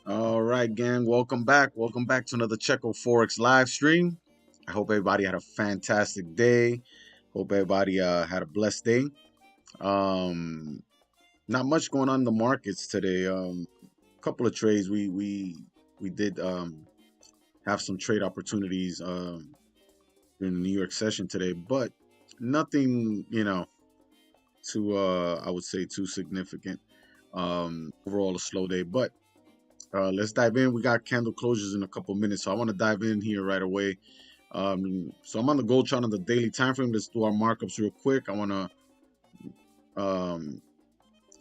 All right, gang. Welcome back. Welcome back to another Checo Forex live stream. I hope everybody had a fantastic day. Hope everybody had a blessed day. Um, Not much going on in the markets today. A couple of trades. We did have some trade opportunities in the New York session today, but nothing, too I would say too significant. Overall, a slow day, but let's dive in. We got candle closures in a couple minutes, so I want to dive in here right away. So I'm on the gold chart on the daily time frame. Let's do our markups real quick. I want to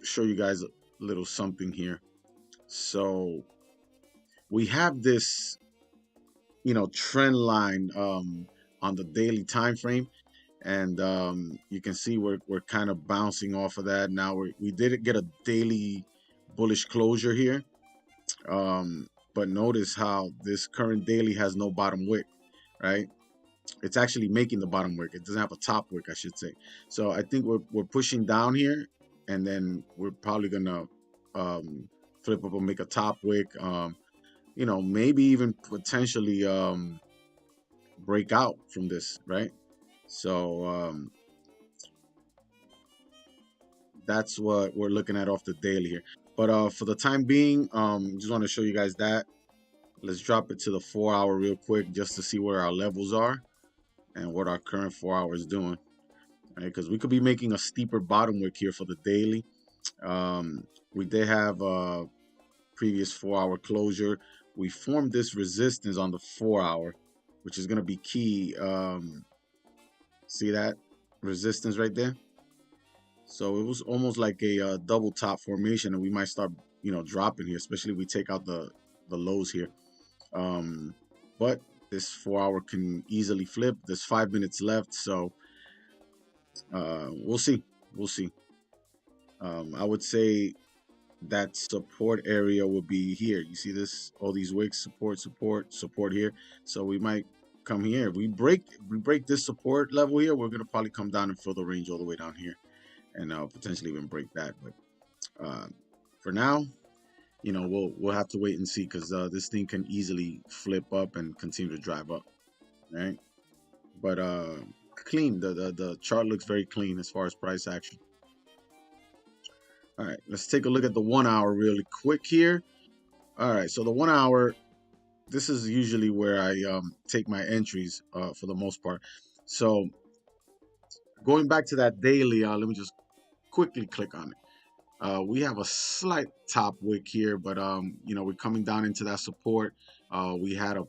show you guys a little something here. So we have this, trend line on the daily time frame, and you can see we're kind of bouncing off of that. Now we did get a daily bullish closure here. But notice how this current daily has no bottom wick, right? It's actually making the bottom wick. It doesn't have a top wick, I should say. So I think we're pushing down here, and then we're probably gonna flip up and make a top wick. Maybe even potentially break out from this, right? So that's what we're looking at off the daily here. But for the time being, just want to show you guys that. Let's drop it to the 4 hour real quick just to see where our levels are and what our current 4 hours doing. Right, because we could be making a steeper bottom wick here for the daily. We did have a previous 4 hour closure. We formed this resistance on the 4 hour, which is going to be key. See that resistance right there? So it was almost like a double top formation, and we might start, dropping here, especially if we take out the lows here. But this 4 hour can easily flip. There's 5 minutes left, so we'll see. We'll see. I would say that support area will be here. You see this? All these wicks, support here. So we might come here. If we break this support level here, we're gonna probably come down and fill the range all the way down here, and potentially even break that. But for now, we'll have to wait and see, because this thing can easily flip up and continue to drive up, right? But clean. The chart looks very clean as far as price action. All right, let's take a look at the 1 hour really quick here. All right, so the 1 hour, this is usually where I take my entries for the most part. So going back to that daily, let me just quickly click on it. We have a slight top wick here, but we're coming down into that support. We had a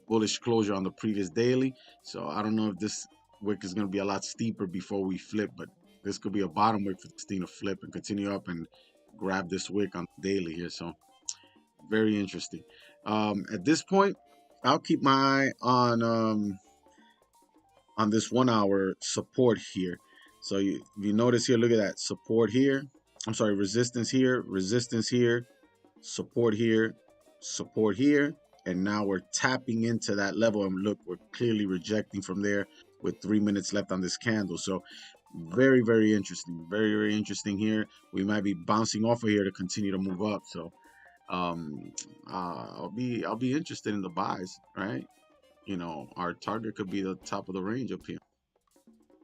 bullish closure on the previous daily, so I don't know if this wick is going to be a lot steeper before we flip, but this could be a bottom wick for this thing to flip and continue up and grab this wick on the daily here. So very interesting. At this point, I'll keep my eye on this 1 hour support here. So if you notice here, look at that support here. I'm sorry, resistance here, support here, and now we're tapping into that level, and look, we're clearly rejecting from there with 3 minutes left on this candle. So very, very interesting, very interesting here. We might be bouncing off of here to continue to move up. So I'll be interested in the buys, right? Our target could be the top of the range up here.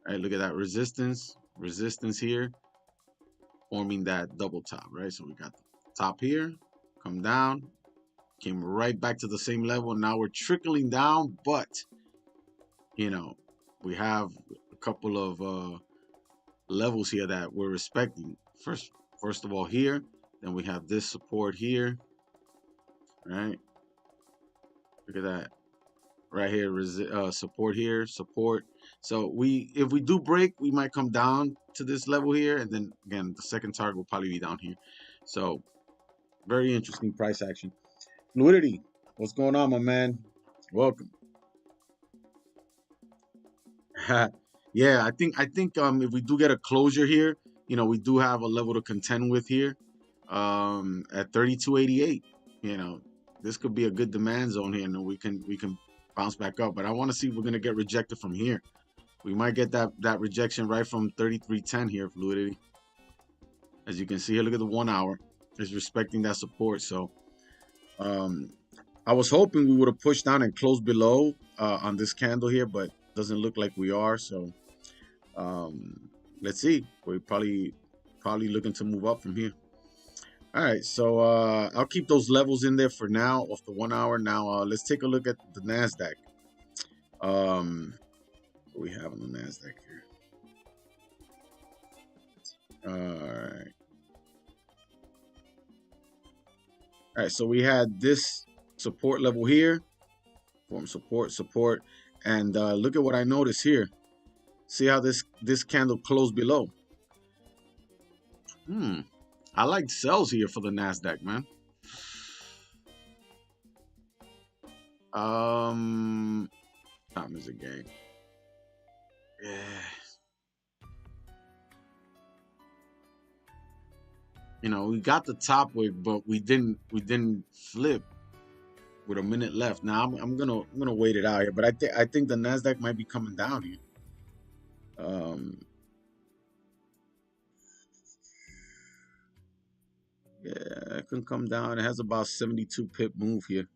All right, look at that resistance here, forming that double top, right? So we got the top here, come down, came right back to the same level. Now we're trickling down, but we have a couple of levels here that we're respecting. First of all here, then we have this support here, right? Look at that right here, support here, support. So if we do break, we might come down to this level here, and then again the second target will probably be down here. So very interesting price action. Fluidity, what's going on, my man? Welcome. Yeah, I think if we do get a closure here, you know, we do have a level to contend with here at 32.88. You know, this could be a good demand zone here, and we can bounce back up. But I want to see if we're gonna get rejected from here. We might get that rejection right from 33.10 here, Fluidity. As you can see here, look at the 1 hour. It's respecting that support. So I was hoping we would have pushed down and closed below on this candle here, but doesn't look like we are. So let's see. We're probably looking to move up from here. All right, so I'll keep those levels in there for now off the 1 hour. Now let's take a look at the NASDAQ. What we have on the NASDAQ here. All right, so we had this support level here, form support, and look at what I noticed here. See how this candle closed below. I like sells here for the NASDAQ, man. Time is a game. Yeah. You know, we got the top wave, but we didn't flip with a minute left. Now I'm gonna wait it out here, but I think the NASDAQ might be coming down here. Yeah, it can come down. It has about 72 pip move here.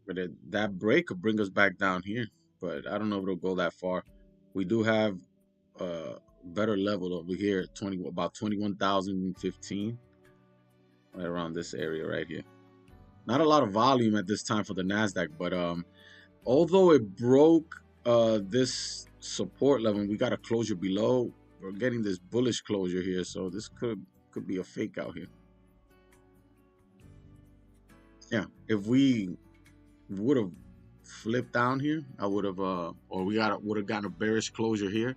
But that break could bring us back down here. But I don't know if it'll go that far. We do have a better level over here, about 21,015. Right around this area right here. Not a lot of volume at this time for the NASDAQ, but although it broke this support level, we got a closure below. We're getting this bullish closure here, so this could be a fake out here. Yeah, if we would have flipped down here, I would have or we would have gotten a bearish closure here,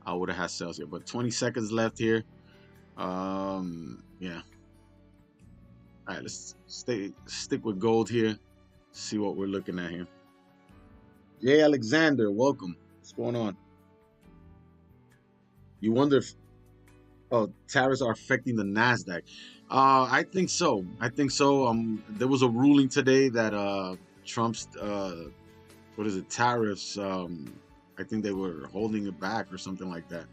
I would have had sales here. But 20 seconds left here. Yeah. All right, let's stick with gold here. See what we're looking at here. Jay Alexander, welcome. What's going on? You wonder if tariffs are affecting the NASDAQ. I think so. There was a ruling today that Trump's tariffs. I think they were holding it back or something like that.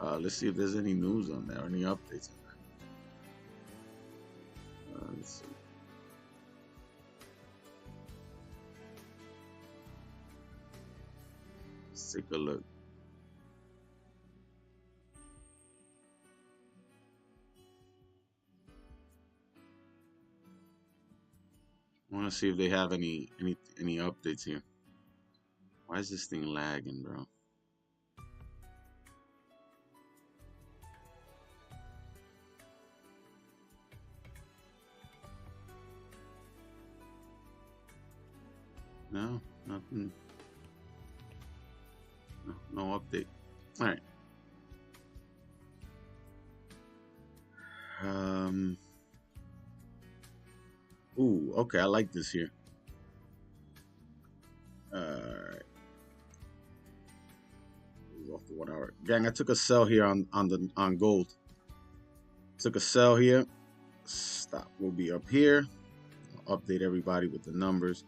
Let's see if there's any news on that or any updates on that. Let's see. Let's take a look. I want to see if they have any updates here. Why is this thing lagging, bro? No, nothing. No update. All right. Ooh, okay, I like this here. All right. Off the 1 hour. Gang, I took a sell here on gold. Took a sell here. Stop. We'll be up here. I'll update everybody with the numbers.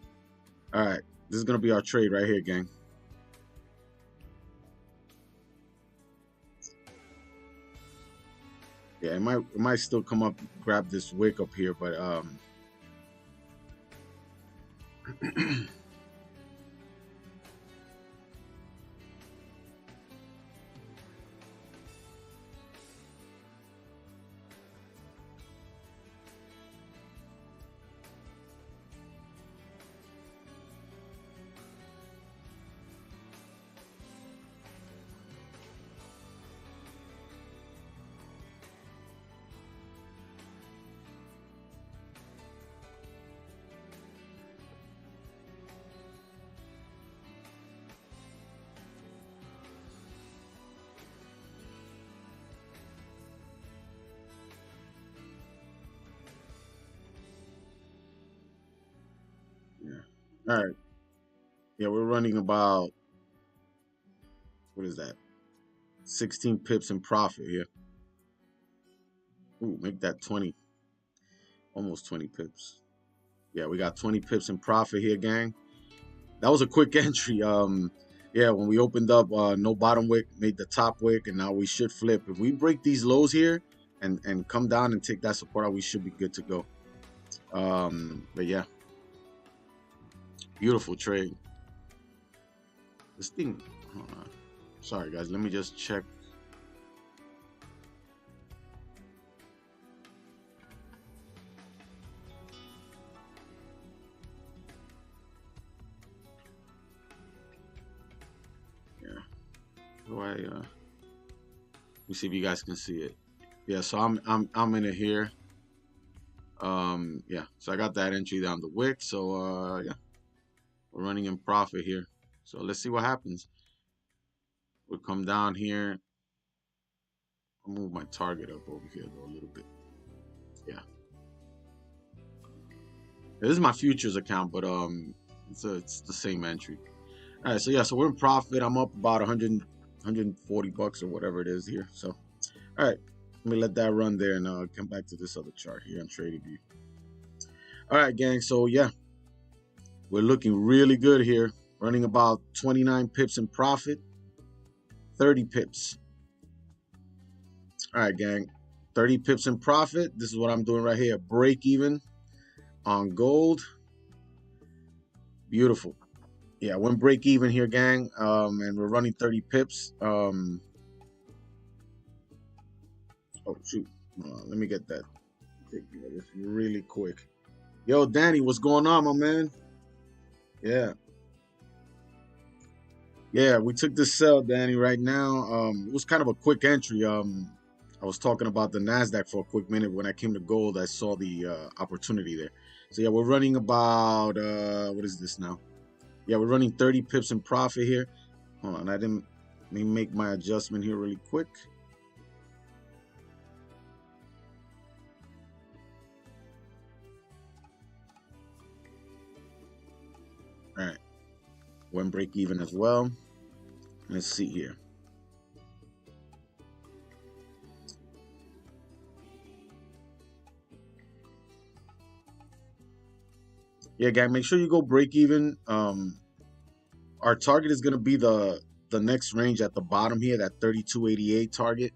All right, this is gonna be our trade right here, gang. Yeah, it might still come up, grab this wick up here, but yeah. All right. Yeah, we're running about What is that? 16 pips in profit here. Ooh, make that 20. Almost 20 pips. Yeah, we got 20 pips in profit here, gang. That was a quick entry. Yeah, when we opened up, no bottom wick, made the top wick, and now we should flip. If we break these lows here and come down and take that support out, we should be good to go. But yeah, beautiful trade. This thing, hold on. Sorry guys, let me just check. Let me see if you guys can see it. Yeah, so I'm in it here. Yeah, so I got that entry down the wick. So yeah, we're running in profit here. So let's see what happens. We'll come down here. I'll move my target up over here though a little bit. Yeah, this is my futures account, but it's the same entry. All right, so yeah, so we're in profit. I'm up about 140 bucks or whatever it is here. So all right, let me let that run there and come back to this other chart here on TradingView. All right, gang. So yeah, we're looking really good here. Running about 29 pips in profit, 30 pips. All right, gang. 30 pips in profit. This is what I'm doing right here. Break even on gold. Beautiful. Yeah, went break even here, gang. And we're running 30 pips. Oh shoot. Let me get that. Take this really quick. Yo, Danny, what's going on, my man? Yeah. Yeah, we took this sell, Danny, right now. It was kind of a quick entry. I was talking about the NASDAQ for a quick minute. When I came to gold, I saw the opportunity there. So yeah, we're running about, what is this now? Yeah, we're running 30 pips in profit here. Hold on, let me make my adjustment here really quick. All right, one break even as well. Let's see here. Yeah, guys, make sure you go break even. Our target is going to be the next range at the bottom here, that 32.88 target.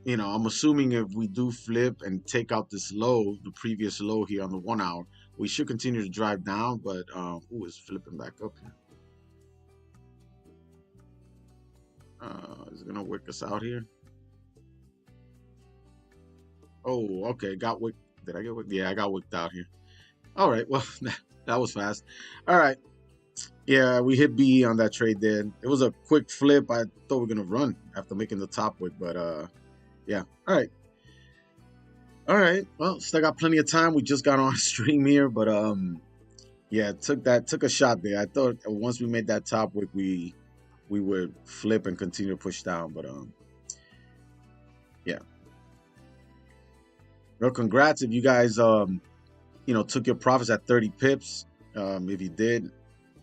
You know, I'm assuming if we do flip and take out this low, the previous low here on the 1 hour, we should continue to drive down, but ooh, it's flipping back up here. Is it gonna wick us out here? Oh, okay, got wicked. Did I get wicked? Yeah, I got wicked out here. All right, well, that was fast. All right, yeah, we hit B on that trade there. It was a quick flip. I thought we were gonna run after making the top wick, but yeah. All right. All right. Well, still got plenty of time. We just got on stream here, but yeah, took a shot there. I thought once we made that top wick, we would flip and continue to push down, but yeah. Well, congrats if you guys you know, took your profits at 30 pips. If you did,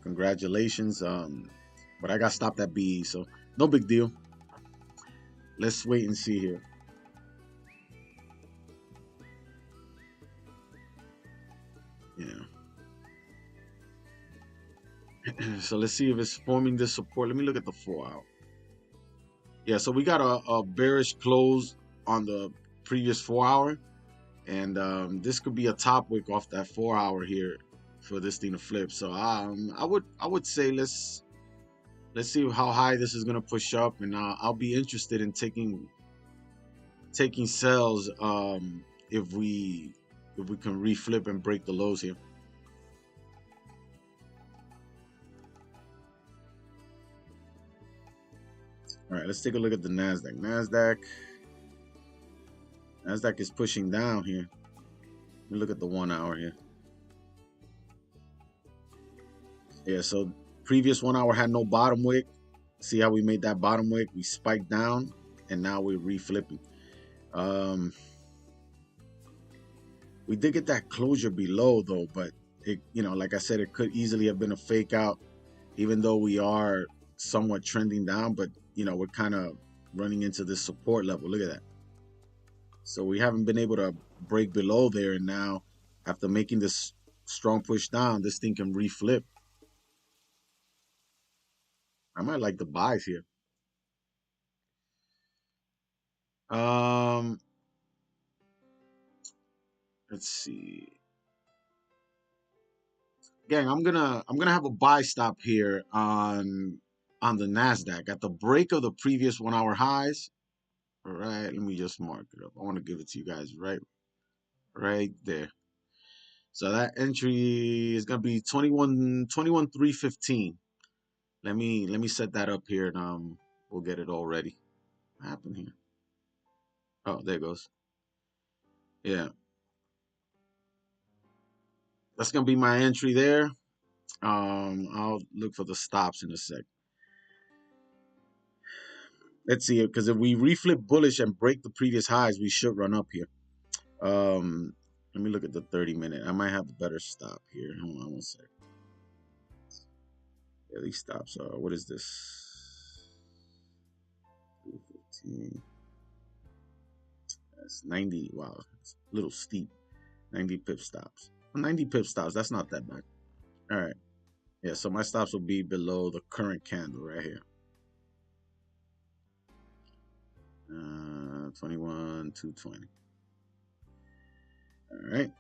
congratulations. But I got stopped at BE, so no big deal. Let's wait and see here. Yeah. So let's see if it's forming this support. Let me look at the 4 hour. Yeah, so we got a bearish close on the previous 4 hour, and this could be a top wick off that 4 hour here for this thing to flip. So I would say let's see how high this is gonna push up, and I'll be interested in taking sells if we can reflip and break the lows here. All right, let's take a look at the NASDAQ. NASDAQ is pushing down here. Let me look at the 1 hour here. Yeah, so previous 1 hour had no bottom wick. See how we made that bottom wick? We spiked down, and now we're reflipping. We did get that closure below though, but it, you know, like I said, it could easily have been a fake out, even though we are somewhat trending down, but you know, we're kind of running into this support level. Look at that. So we haven't been able to break below there, and now after making this strong push down, this thing can reflip. I might like the buys here. Let's see. Gang, I'm gonna have a buy stop here on the NASDAQ at the break of the previous 1 hour highs. All right, let me just mark it up. I want to give it to you guys right there. So that entry is gonna be 21.315. Let me set that up here, and we'll get it all ready. What happened here? Oh, there it goes. Yeah, that's gonna be my entry there. I'll look for the stops in a sec. Let's see it, because if we reflip bullish and break the previous highs, we should run up here. Let me look at the 30-minute. I might have a better stop here. Hold on one sec. Yeah, these stops are, what is this? 315. That's 90. Wow, it's a little steep. 90 pip stops. 90 pip stops, that's not that bad. All right. Yeah, so my stops will be below the current candle right here. 21,220. All right.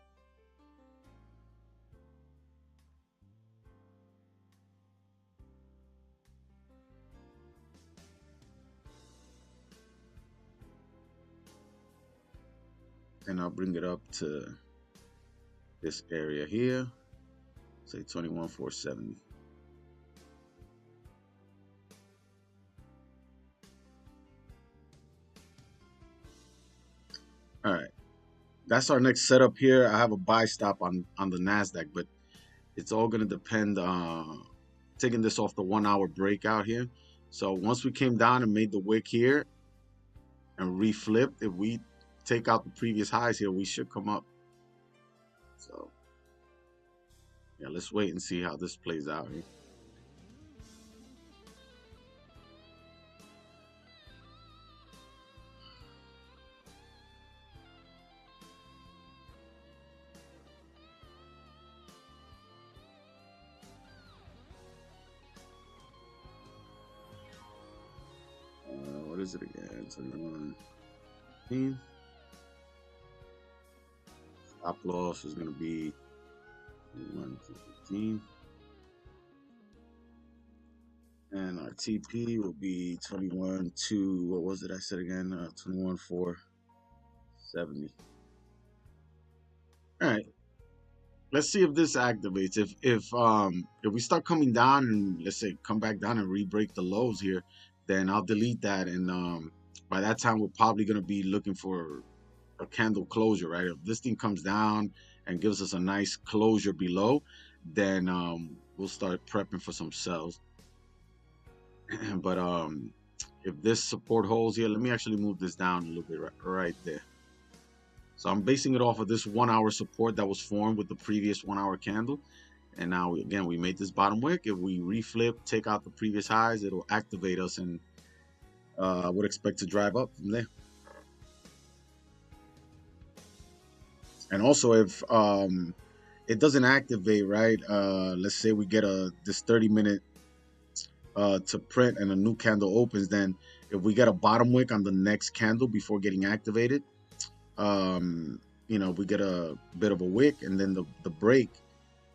And I'll bring it up to this area here. Say 21,470. All right. That's our next setup here. I have a buy stop on the NASDAQ, but it's all going to depend taking this off the 1 hour breakout here. So once we came down and made the wick here and reflipped, if we take out the previous highs here, we should come up. So yeah, let's wait and see how this plays out here. What is it again? 21. Stop loss is going to be 21,215. And our TP will be 21,2. What was it I said again? 21,470. All right. Let's see if this activates. If we start coming down and let's say come back down and re-break the lows here, then I'll delete that, and by that time we're probably going to be looking for a candle closure, right? If this thing comes down and gives us a nice closure below, then we'll start prepping for some sells. But if this support holds here, let me actually move this down a little bit right there. So I'm basing it off of this 1 hour support that was formed with the previous 1 hour candle. And now, again, we made this bottom wick. If we reflip, take out the previous highs, it'll activate us, and I would expect to drive up from there. And also, if it doesn't activate, right, let's say we get this 30-minute to print and a new candle opens, then if we get a bottom wick on the next candle before getting activated, you know, we get a bit of a wick, and then the break,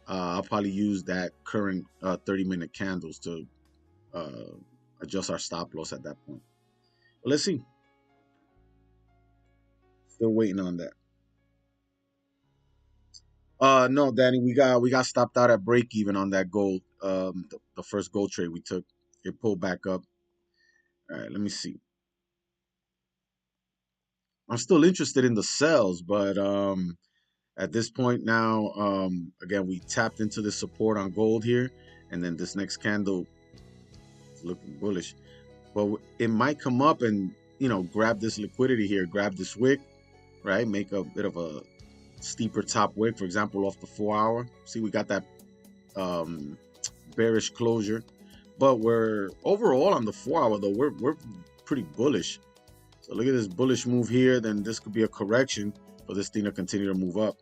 I'll probably use that current 30-minute candles to adjust our stop loss at that point. But let's see. Still waiting on that. No, Danny, we got stopped out at break even on that gold. The first gold trade we took, it pulled back up. All right, let me see. I'm still interested in the sells, but at this point now, again, we tapped into the support on gold here, and then this next candle is looking bullish. But it might come up and, you know, grab this liquidity here, grab this wick, right? Make a bit of a steeper top wick, for example, off the 4 hour. See, we got that bearish closure But we're overall on the 4-hour though, we're pretty bullish. So look at this bullish move here. Then this could be a correction for this thing to continue to move up.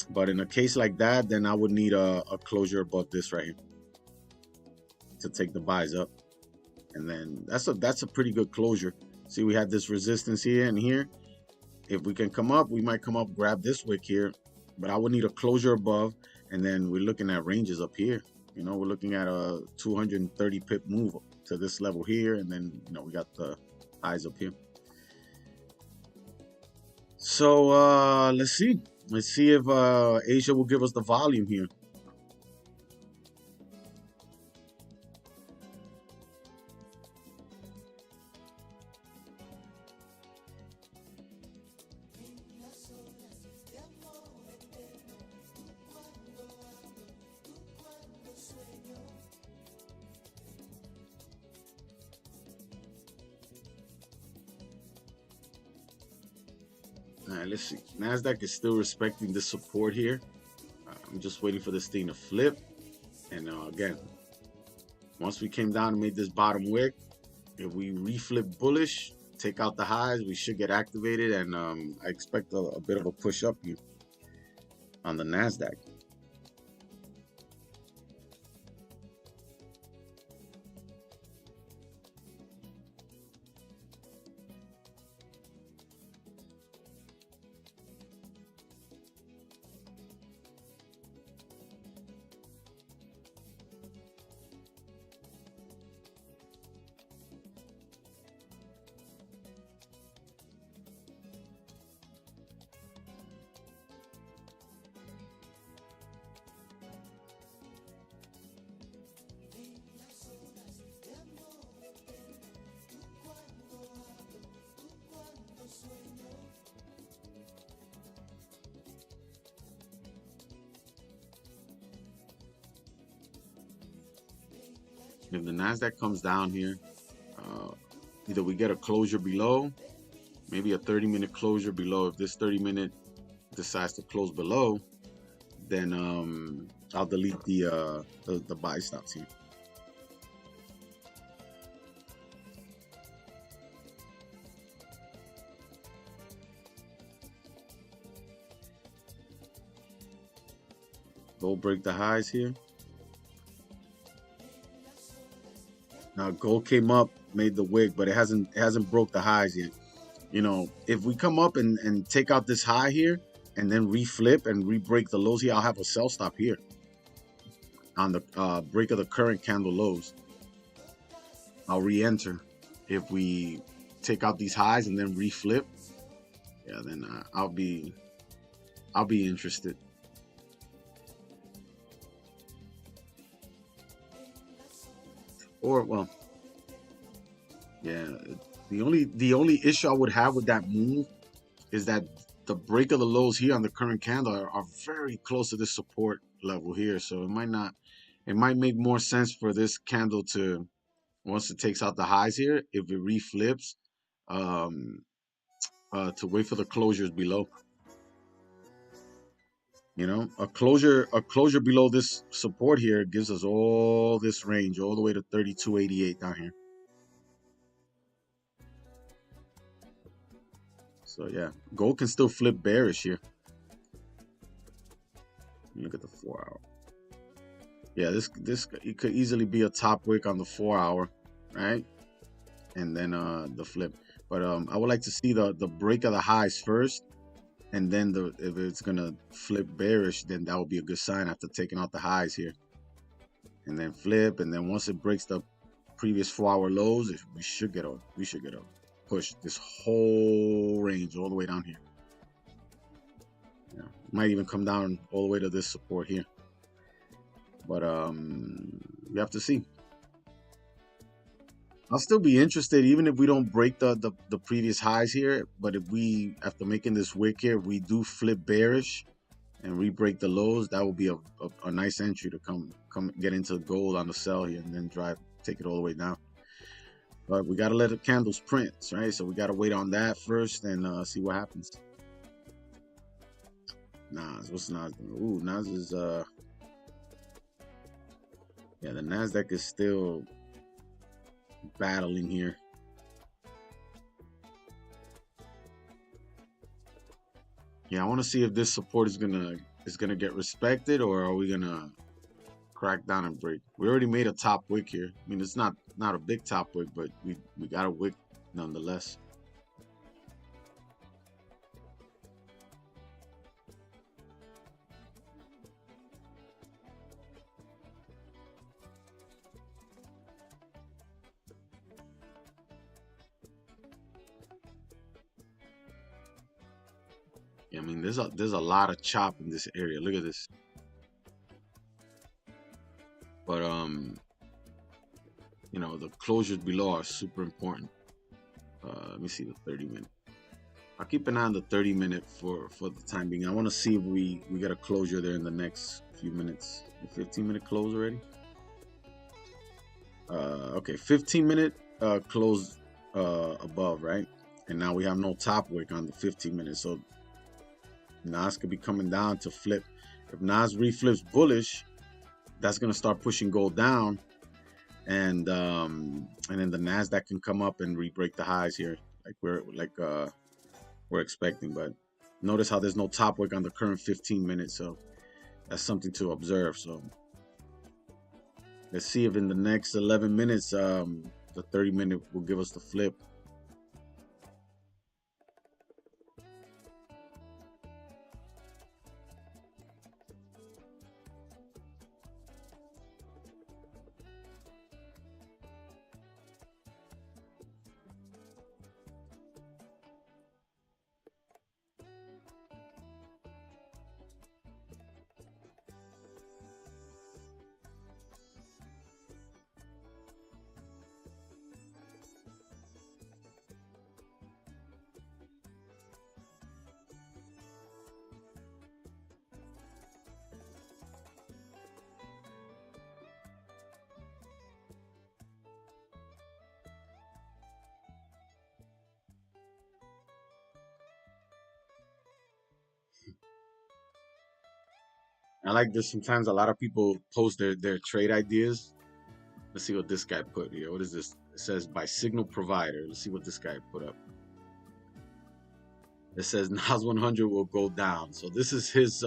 But in a case like that, then I would need a closure above this right here to take the buys up. And then that's a pretty good closure. See, we had this resistance here and here. If we can come up, we might come up, grab this wick here. But I would need a closure above. And then we're looking at ranges up here. You know, we're looking at a 230 pip move to this level here. And then, you know, we got the highs up here. So let's see. Let's see if Asia will give us the volume here. All right, let's see. NASDAQ is still respecting this support here. I'm just waiting for this thing to flip. And again, once we came down and made this bottom wick, if we reflip bullish, take out the highs, we should get activated. And I expect a bit of a push up here on the NASDAQ. If the NASDAQ comes down here, either we get a closure below, maybe a 30-minute closure below. If this 30-minute decides to close below, then I'll delete the buy stops here. Gold break the highs here. Now gold came up, made the wick, but it hasn't broke the highs yet. You know, if we come up and take out this high here and then reflip and re-break the lows here, I'll have a sell stop here on the break of the current candle lows. I'll re-enter. If we take out these highs and then reflip, yeah, then I'll be interested. Or, well, yeah, the only issue I would have with that move is that the break of the lows here on the current candle are very close to this support level here. So it might make more sense for this candle to, once it takes out the highs here, if it reflips, to wait for the closures below. You know, a closure below this support here gives us all this range all the way to 32.88 down here. So yeah, gold can still flip bearish here. Look at the 4-hour. Yeah, this it could easily be a top wick on the 4-hour, right? And then the flip. But I would like to see the break of the highs first. And then if it's gonna flip bearish, then that would be a good sign after taking out the highs here. And then flip, and then once it breaks the previous 4-hour lows, we should get a push this whole range all the way down here. Yeah, might even come down all the way to this support here. But we have to see. I'll still be interested even if we don't break the previous highs here. But if we, after making this wick here, we do flip bearish and re-break the lows, that will be a nice entry to come get into gold on the sell here and then take it all the way down. But we got to let the candles print, right? So we got to wait on that first and see what happens. Nas, what's Nas doing? Ooh, Nas is yeah, Yeah, the NASDAQ is still battling here. Yeah, I want to see if this support is gonna get respected, or are we gonna crack down and break? We already made a top wick here. I mean, it's not a big top wick, but we got a wick nonetheless. Yeah, I mean, there's a lot of chop in this area. Look at this. But you know, the closures below are super important. Let me see the 30-minute. I'll keep an eye on the 30-minute for the time being. I want to see if we get a closure there in the next few minutes. 15-minute close already. Okay, 15-minute close above, right? And now we have no top wick on the 15-minute, so NAS could be coming down to flip. If NAS reflips bullish, that's gonna start pushing gold down, and then the NASDAQ can come up and re-break the highs here, like we're expecting. But notice how there's no top wick on the current 15-minute, so that's something to observe. So let's see if in the next 11 minutes, the 30-minute will give us the flip. I like this. Sometimes a lot of people post their trade ideas. Let's see what this guy put here. What is this? It says by signal provider. Let's see what this guy put up. It says NAS100 will go down. So this is his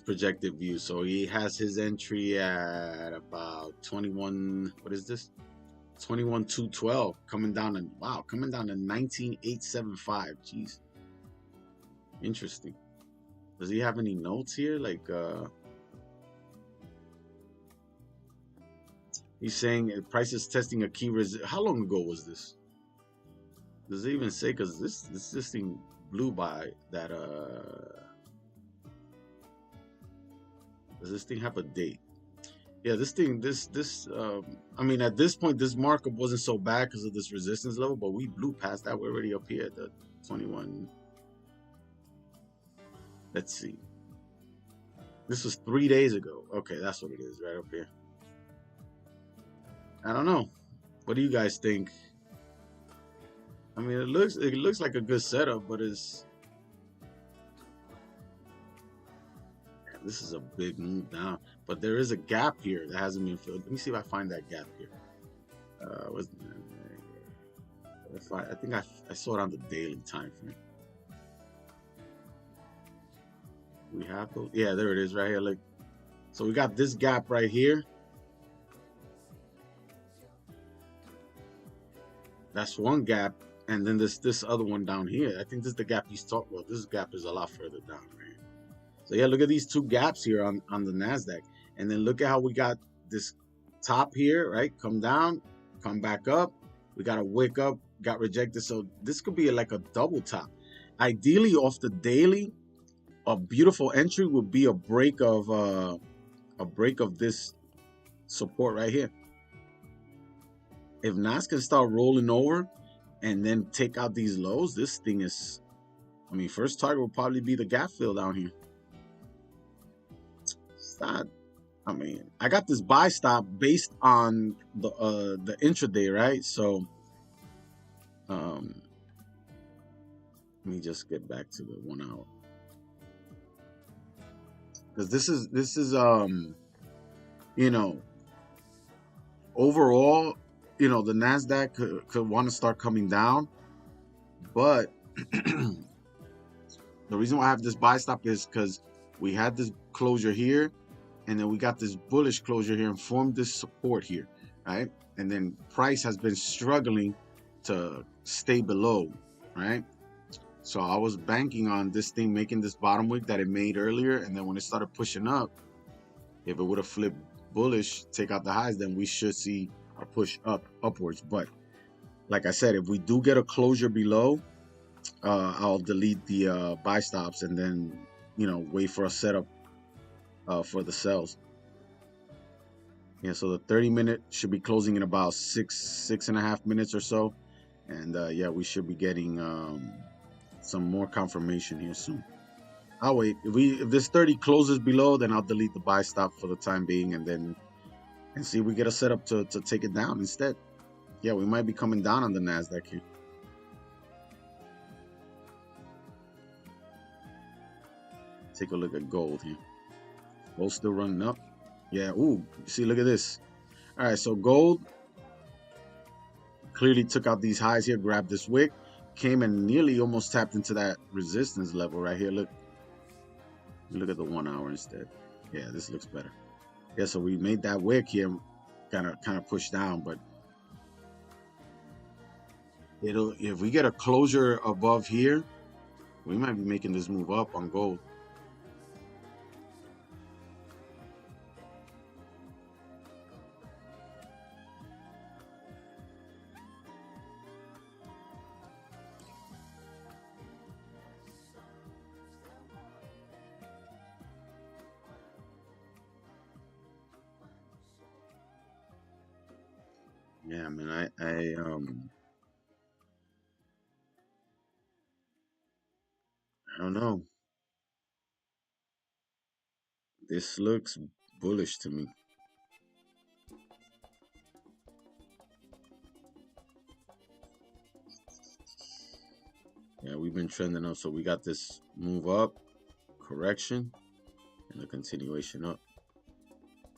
projected view. So he has his entry at about 21. What is this? 21,212 coming down, and wow, coming down to 19,875. Jeez, interesting. Does he have any notes here? Like he's saying price is testing a key resistance. How long ago was this? Does it even say? Because this thing blew by that. Does this thing have a date? Yeah, this thing, I mean, at this point, this markup wasn't so bad because of this resistance level, but we blew past that. We're already up here at the 21. Let's see. This was 3 days ago. Okay, that's what it is, right up here. I don't know. What do you guys think? I mean, it looks like a good setup, but this is a big move down. But there is a gap here that hasn't been filled. Let me see if I find that gap here. I think I saw it on the daily time frame. We have those. Yeah, there it is right here. Look. So we got this gap right here. That's one gap. And then this other one down here. I think this is the gap he's talking about. This gap is a lot further down, right? So yeah, look at these two gaps here on the NASDAQ. And then look at how we got this top here, right? Come down, come back up. We got a wick up, got rejected. So this could be like a double top. Ideally, off the daily, a beautiful entry would be a break of this support right here. If NAS can start rolling over and then take out these lows, this thing is, I mean, first target will probably be the gap fill down here. It's not, I mean, I got this buy stop based on the intraday, right? So let me just get back to the 1 hour, because this is you know, overall, the NASDAQ could want to start coming down, but the reason why I have this buy stop is because we had this closure here, and then we got this bullish closure here and formed this support here, right? And then price has been struggling to stay below, right? So I was banking on this thing making this bottom wick that it made earlier, and then when it started pushing up, if it would have flipped bullish, take out the highs, then we should see a push upwards. But like I said, if we do get a closure below, I'll delete the buy stops and then wait for a setup for the sells. Yeah, so the 30-minute should be closing in about six and a half minutes or so, and yeah, we should be getting some more confirmation here soon. I'll wait. If this 30 closes below, then I'll delete the buy stop for the time being, and see if we get a setup to take it down instead. Yeah, we might be coming down on the NASDAQ here. Take a look at gold here. Gold still running up. Yeah, ooh, see, look at this. All right, so gold clearly took out these highs here, grabbed this wick, came and nearly almost tapped into that resistance level right here. Look at the 1 hour instead. Yeah, this looks better. Yeah, so we made that wick here, kind of pushed down, but if we get a closure above here, we might be making this move up on gold. Yeah, man, I don't know. This looks bullish to me. Yeah, we've been trending up, so we got this move up, correction, and a continuation up.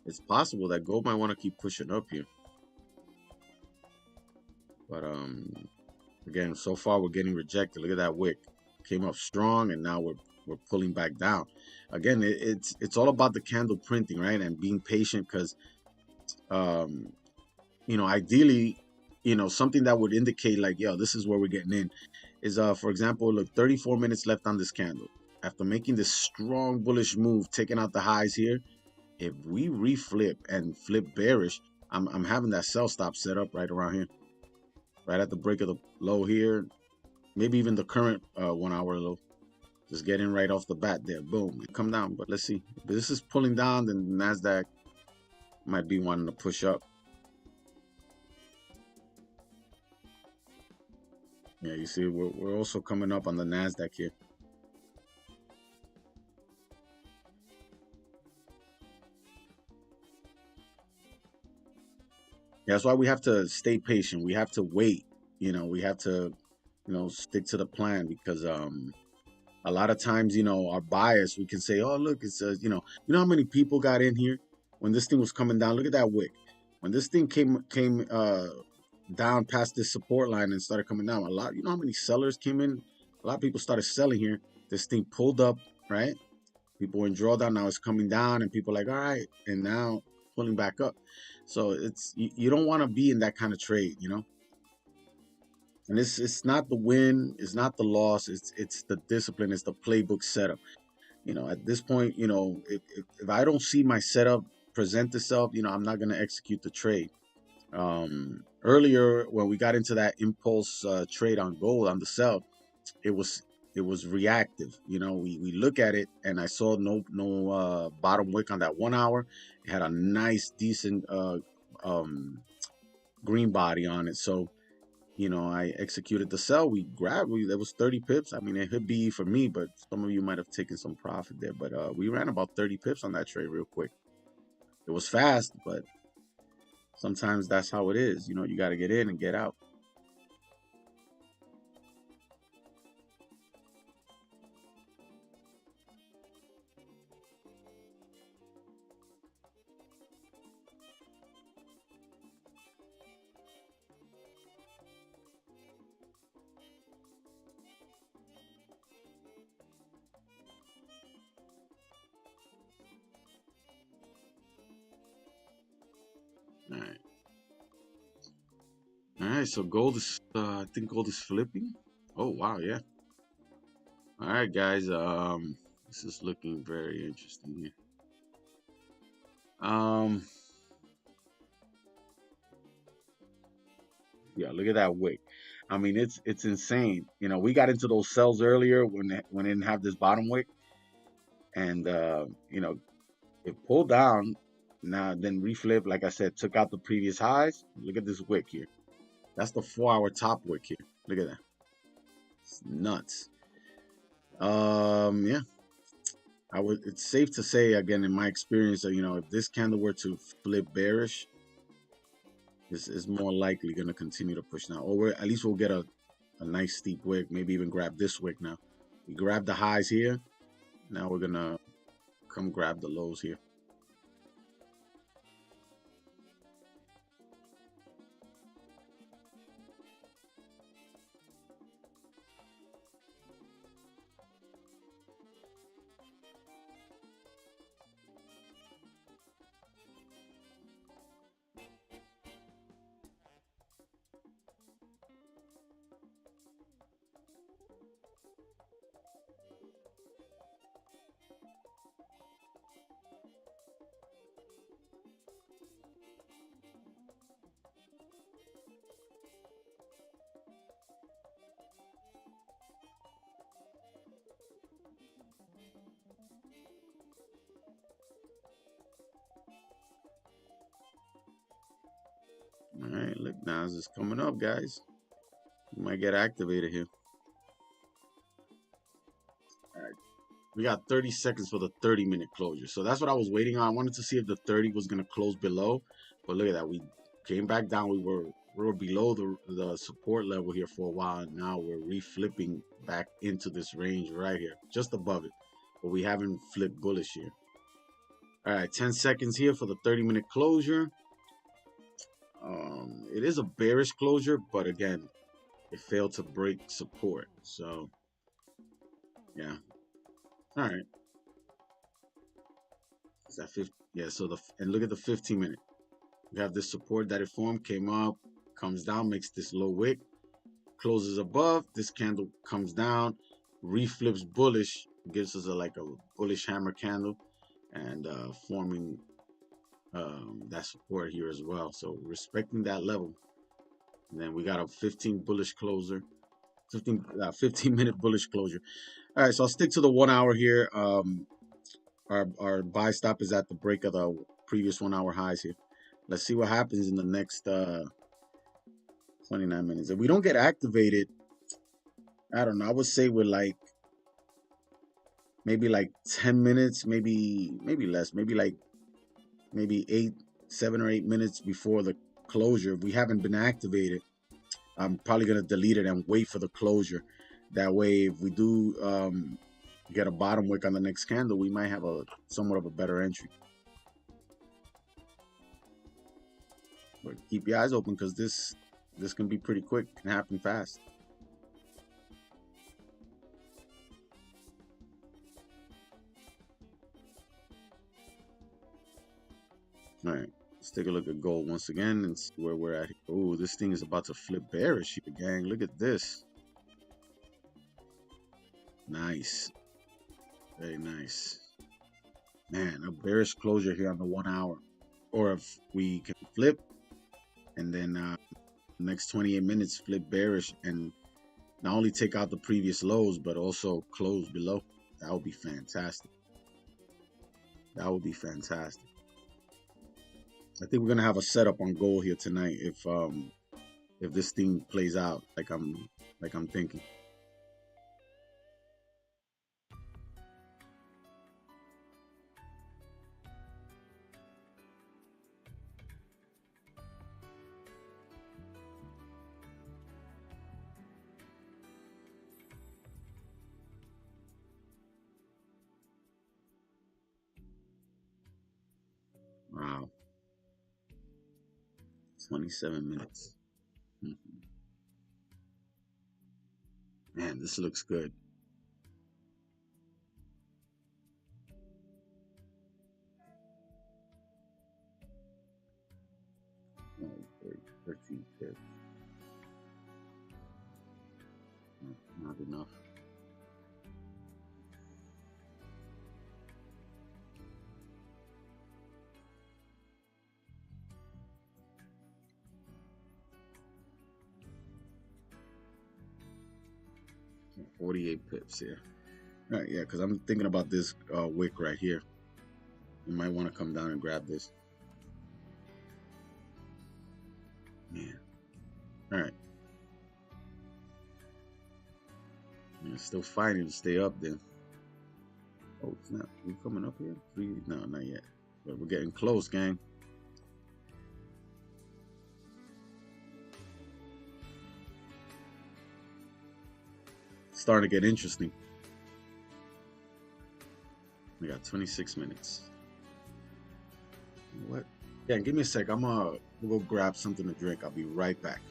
It's possible that gold might want to keep pushing up here, but again, so far we're getting rejected. Look at that wick, came up strong, and now we're pulling back down. Again, it's all about the candle printing, right, and being patient, because ideally, something that would indicate like, yo, this is where we're getting in is, for example, look, 34 minutes left on this candle. After making this strong bullish move, taking out the highs here, if we reflip and flip bearish, I'm having that sell stop set up right around here, right at the break of the low here, maybe even the current 1 hour low. Just get in right off the bat there, boom, come down. But let's see, if this is pulling down, then the NASDAQ might be wanting to push up. Yeah, you see, we're also coming up on the NASDAQ here. Yeah, that's why we have to stay patient. We have to wait. We have to, stick to the plan, because a lot of times, our bias, we can say, oh, look, it's how many people got in here when this thing was coming down. Look at that wick. When this thing came down past this support line and started coming down, a lot, how many sellers came in? A lot of people started selling here. This thing pulled up, right? People were in drawdown. Now it's coming down, and people are like, all right, and now pulling back up. So it's you don't want to be in that kind of trade, And it's not the win, it's not the loss, it's the discipline, it's the playbook setup. At this point, if I don't see my setup present itself, I'm not gonna execute the trade. Earlier when we got into that impulse trade on gold on the sell, it was reactive. We look at it, and I saw no bottom wick on that 1 hour. It had a nice decent green body on it, so I executed the sell. There was 30 pips. I mean, it could be for me, but some of you might have taken some profit there. But we ran about 30 pips on that trade real quick. It was fast, but sometimes that's how it is. You got to get in and get out. All right. All right. So gold is, I think gold is flipping. Oh wow, yeah. All right, guys. This is looking very interesting here. Yeah, look at that wick. I mean, it's insane. You know, we got into those sells earlier when it didn't have this bottom wick, and you know, it pulled down. Now then reflip, like I said, took out the previous highs. Look at this wick here. That's the 4-hour top wick here. Look at that. It's nuts. Yeah. It's safe to say again, in my experience, that you know, if this candle were to flip bearish, this is more likely going to continue to push now, or at least we'll get a nice steep wick. Maybe even grab this wick now. We grab the highs here. Now we're gonna come grab the lows here. All right, look, NAS is coming up, guys. We might get activated here. All right, we got 30 seconds for the 30-minute closure. So that's what I was waiting on. I wanted to see if the 30 was gonna close below, but look at that. We came back down. We were below the support level here for a while, and now we're reflipping back into this range right here, just above it. But we haven't flipped bullish here. All right, 10 seconds here for the 30-minute closure. It is a bearish closure, but again, it failed to break support. So, yeah. All right. Is that 50? Yeah. So and look at the 15-minute. We have this support that it formed, came up, comes down, makes this low wick, closes above. This candle comes down, reflips bullish, gives us like a bullish hammer candle, and forming that support here as well. So respecting that level. And then we got a 15 bullish closer, 15-minute bullish closure. All right, so I'll stick to the 1 hour here. Our buy stop is at the break of the previous 1 hour highs here. Let's see what happens in the next 29 minutes. If we don't get activated, I don't know. I would say we're like maybe like 10 minutes, maybe less, maybe 7 or 8 minutes before the closure. If we haven't been activated, I'm probably gonna delete it and wait for the closure. That way, if we do get a bottom wick on the next candle, we might have a somewhat of a better entry. But keep your eyes open because this can be pretty quick, can happen fast. All right, let's take a look at gold once again and see where we're at. Oh, this thing is about to flip bearish here, gang. Look at this. Nice. Very nice. Man, a bearish closure here on the 1 hour. Or if we can flip and then next 28 minutes flip bearish and not only take out the previous lows, but also close below. That would be fantastic. That would be fantastic. I think we're gonna have a setup on gold here tonight if this thing plays out like I'm thinking. Wow. 27 minutes. Man, this looks good. 48 pips here. All right, yeah, because I'm thinking about this wick right here. You might want to come down and grab this. Man. All right. Yeah, still fighting to stay up then. Oh, it's not. We coming up here? No, not yet. But we're getting close, gang. It's starting to get interesting. We got 26 minutes. What? Yeah, give me a sec. We'll go grab something to drink. I'll be right back.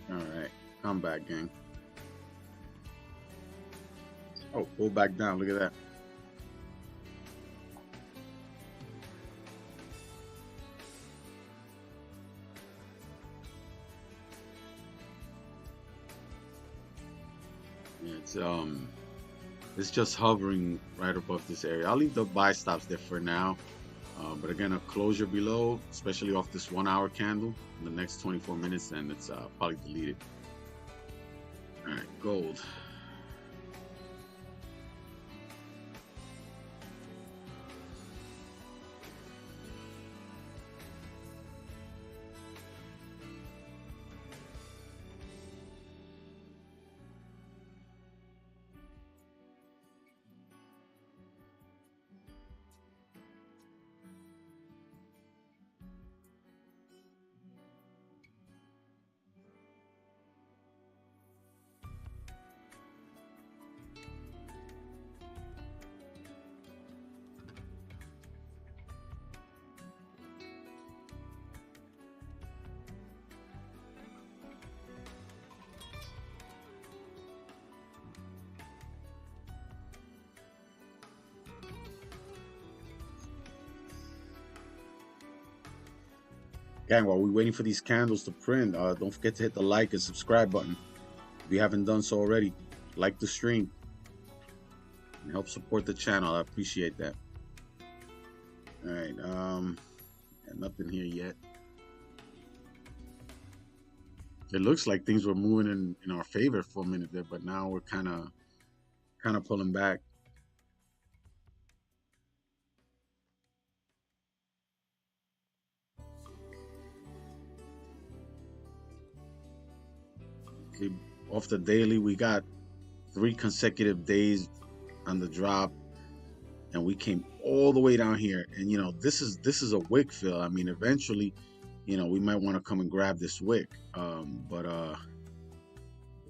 All right, I'm back, gang. Oh, pull back down. Look at that. Yeah, it's just hovering right above this area. I'll leave the buy stops there for now. But again, a closure below, especially off this 1 hour candle in the next 24 minutes, then it's probably deleted. All right, gold. Gang, while we're waiting for these candles to print, don't forget to hit the like and subscribe button if you haven't done so already. Like the stream and help support the channel. I appreciate that. All right, got nothing here yet. It looks like things were moving in our favor for a minute there, but now we're kind of pulling back. Okay, off the daily, we got 3 consecutive days on the drop, and we came all the way down here. And you know, this is a wick fill. I mean, eventually, you know, we might want to come and grab this wick. But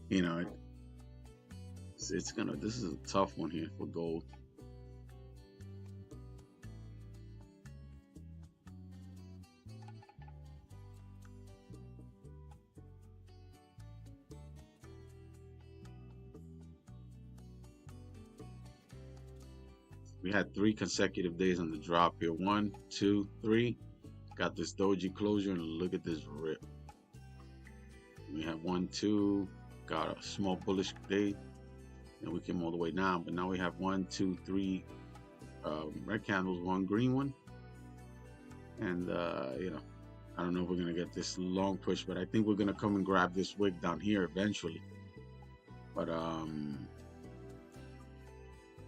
you know, it's gonna. This is a tough one here for gold. We had 3 consecutive days on the drop here. 1, 2, 3. Got this doji closure, and look at this rip. We have 1, 2. Got a small bullish day, and we came all the way down. But now we have 1, 2, 3 red candles, 1 green one, and you know, I don't know if we're gonna get this long push, but I think we're gonna come and grab this wick down here eventually. But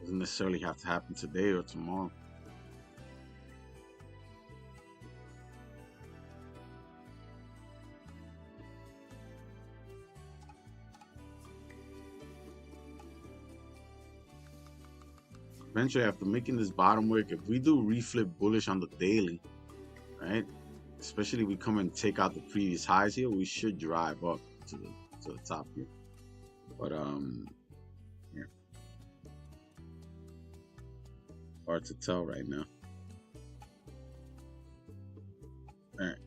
Doesn't necessarily have to happen today or tomorrow. Eventually, after making this bottom wick, if we do reflip bullish on the daily, right? Especially if we come and take out the previous highs here, we should drive up to the top here. But yeah, hard to tell right now. All right.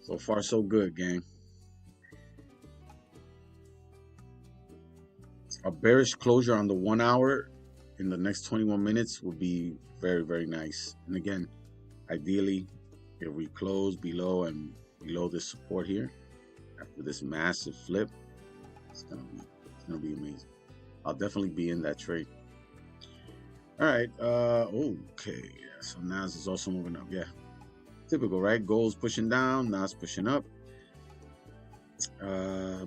So far, so good, gang. A bearish closure on the 1 hour in the next 21 minutes would be very, very nice. And again, ideally, if we close below and below this support here after this massive flip, it's gonna be amazing. I'll definitely be in that trade. All right. Okay. Yeah. So NAS is also moving up. Yeah. Typical, right? Gold's pushing down, NAS pushing up.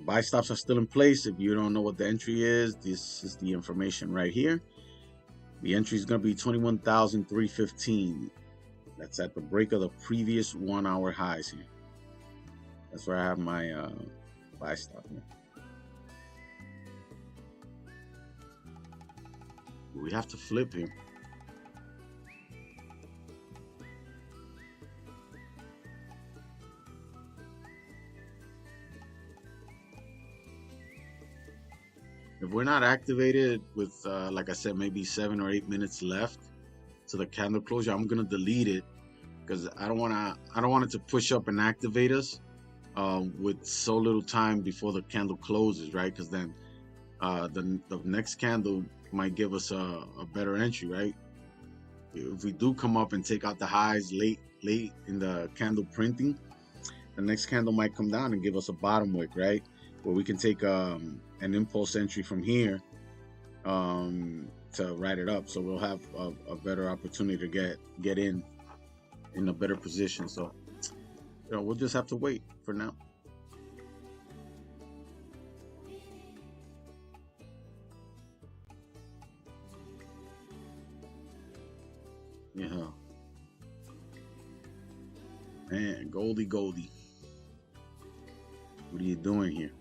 Buy stops are still in place. If you don't know what the entry is, this is the information right here. The entry is going to be 21,315. That's at the break of the previous 1 hour highs here. That's where I have my buy stop here. We have to flip here. If we're not activated with, like I said, maybe 7 or 8 minutes left to the candle closure, I'm gonna delete it because I don't want it to push up and activate us with so little time before the candle closes, right? Because then the next candle might give us a better entry, right? If we do come up and take out the highs late in the candle printing, the next candle might come down and give us a bottom wick, right? Where we can take an impulse entry from here to write it up. So we'll have a better opportunity to get in a better position. So we'll just have to wait for now. Yeah. Man, Goldie. What are you doing here?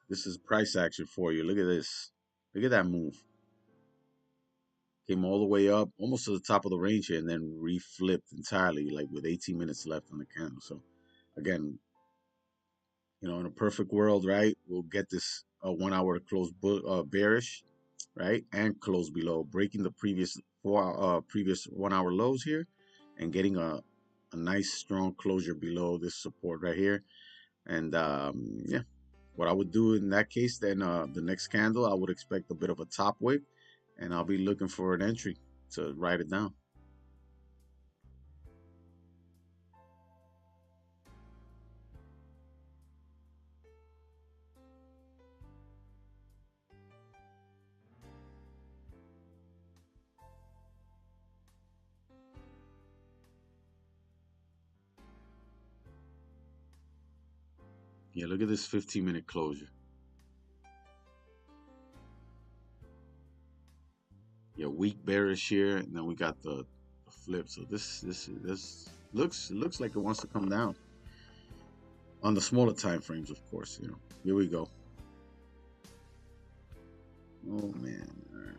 This is price action for you. Look at this. Look at that move. Came all the way up, almost to the top of the range here, and then reflipped entirely, like with 18 minutes left on the candle. So, again, in a perfect world, right, we'll get this 1 hour to close bearish, right, and close below, breaking the previous 1 hour lows here, and getting a nice strong closure below this support right here. And yeah, what I would do in that case, then the next candle, I would expect a bit of a top wick, and I'll be looking for an entry to write it down. Yeah, look at this 15-minute closure. Yeah, weak bearish here, and then we got the flip. So this looks like it wants to come down on the smaller time frames, of course. Here we go. Oh man. All right.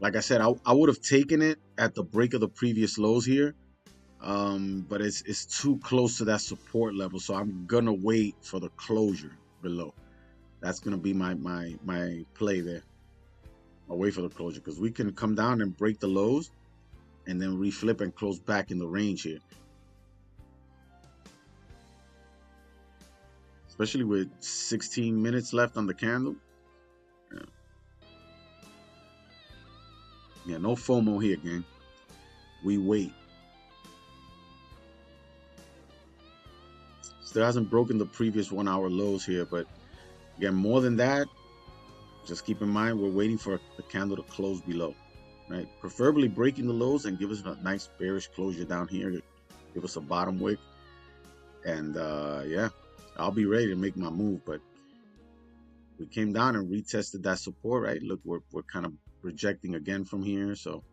Like I said, I would have taken it at the break of the previous lows here, but it's too close to that support level, so I'm gonna wait for the closure below. That's gonna be my play there. I'll wait for the closure because we can come down and break the lows and then reflip and close back in the range here. Especially with 16 minutes left on the candle. Yeah, no FOMO here, gang. We wait. Still hasn't broken the previous 1 hour lows here, but again, more than that, just keep in mind we're waiting for the candle to close below, right? Preferably breaking the lows and give us a nice bearish closure down here. Give us a bottom wick. And yeah, I'll be ready to make my move, but we came down and retested that support, right? Look, we're kind of rejecting again from here, so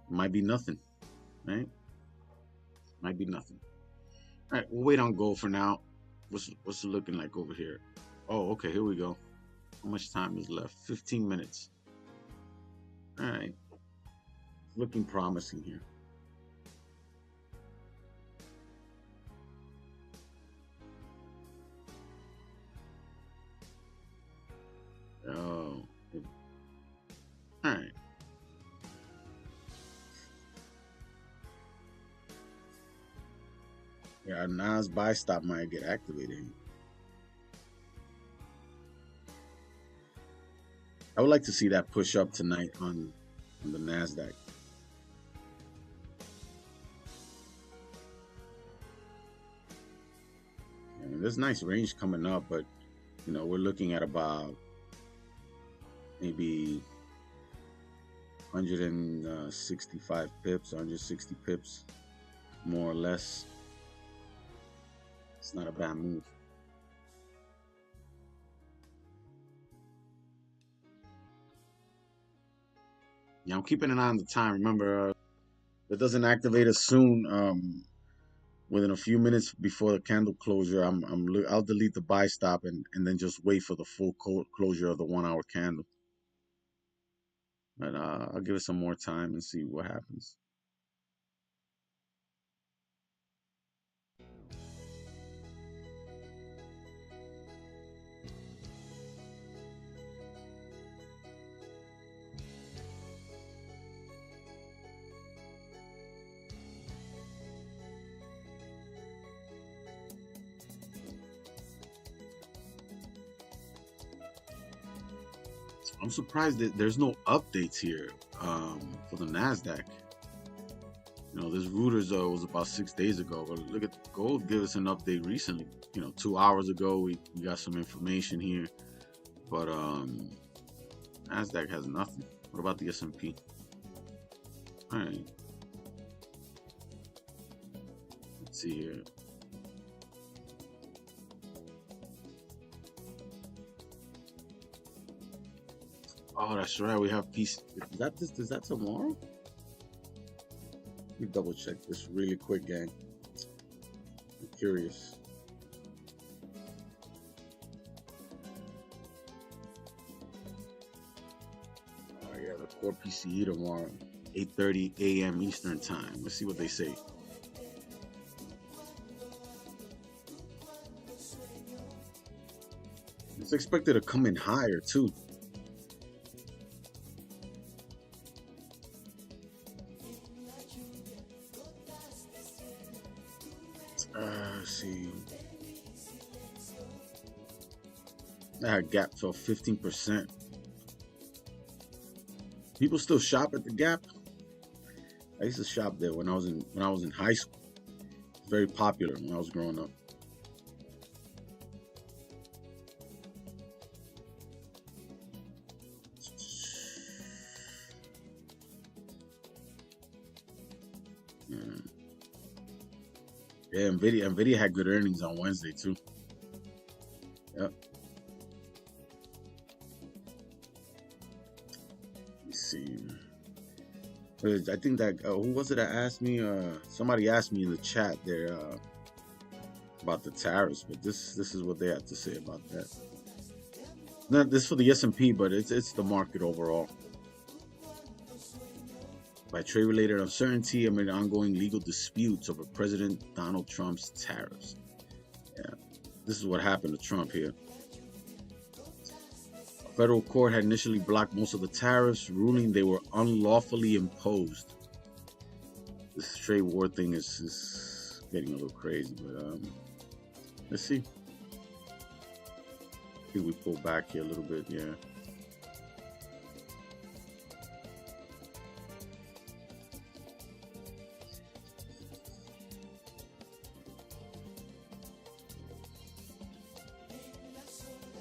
it might be nothing, right? Might be nothing. All right, we'll wait on gold for now. What's it looking like over here? Oh, okay, here we go. How much time is left? 15 minutes. All right, looking promising here. Oh, all right. Yeah, our NAS buy stop might get activated. I would like to see that push up tonight on the NASDAQ. I mean, there's nice range coming up, but you know, we're looking at about maybe 165 pips, 160 pips, more or less. It's not a bad move. Yeah, I'm keeping an eye on the time. Remember, if it doesn't activate as soon, within a few minutes before the candle closure, I'll delete the buy stop and then just wait for the full closure of the 1 hour candle. But I'll give it some more time and see what happens. I'm surprised that there's no updates here for the NASDAQ. You know, this Reuters was about 6 days ago, but look at gold give us an update recently. You know, 2 hours ago we got some information here, but NASDAQ has nothing. What about the S&P? All right, let's see here. Oh, that's right. We have peace. Is that tomorrow? Let me double check this really quick, gang. I'm curious. Oh yeah, the core PCE tomorrow, 8:30 a.m. Eastern time. Let's see what they say. It's expected to come in higher too. Let's see. That gap fell 15%. People still shop at the Gap. I used to shop there when I was in high school. Very popular when I was growing up. Yeah, Nvidia had good earnings on Wednesday too. Yep. Let's see. I think that who was it that asked me? Somebody asked me in the chat there about the tariffs, but this is what they had to say about that. Not this for the S&P, but it's the market overall. By trade-related uncertainty amid ongoing legal disputes over President Donald Trump's tariffs. Yeah, this is what happened to Trump here. Federal court had initially blocked most of the tariffs, ruling they were unlawfully imposed. This trade war thing is getting a little crazy, but let's see. I think we pull back here a little bit, yeah.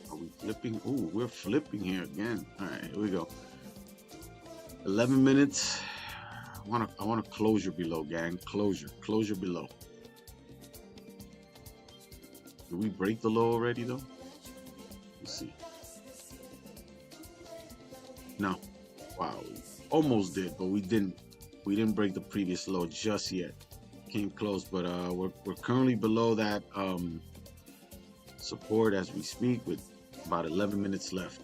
Are we flipping? Ooh, we're flipping here again. All right, here we go. 11 minutes. I want a closure below, gang. Closure below. Did we break the low already though? Let's see. No. Wow. Almost did, but we didn't. We didn't break the previous low just yet. Came close, but we're currently below that support as we speak with about 11 minutes left.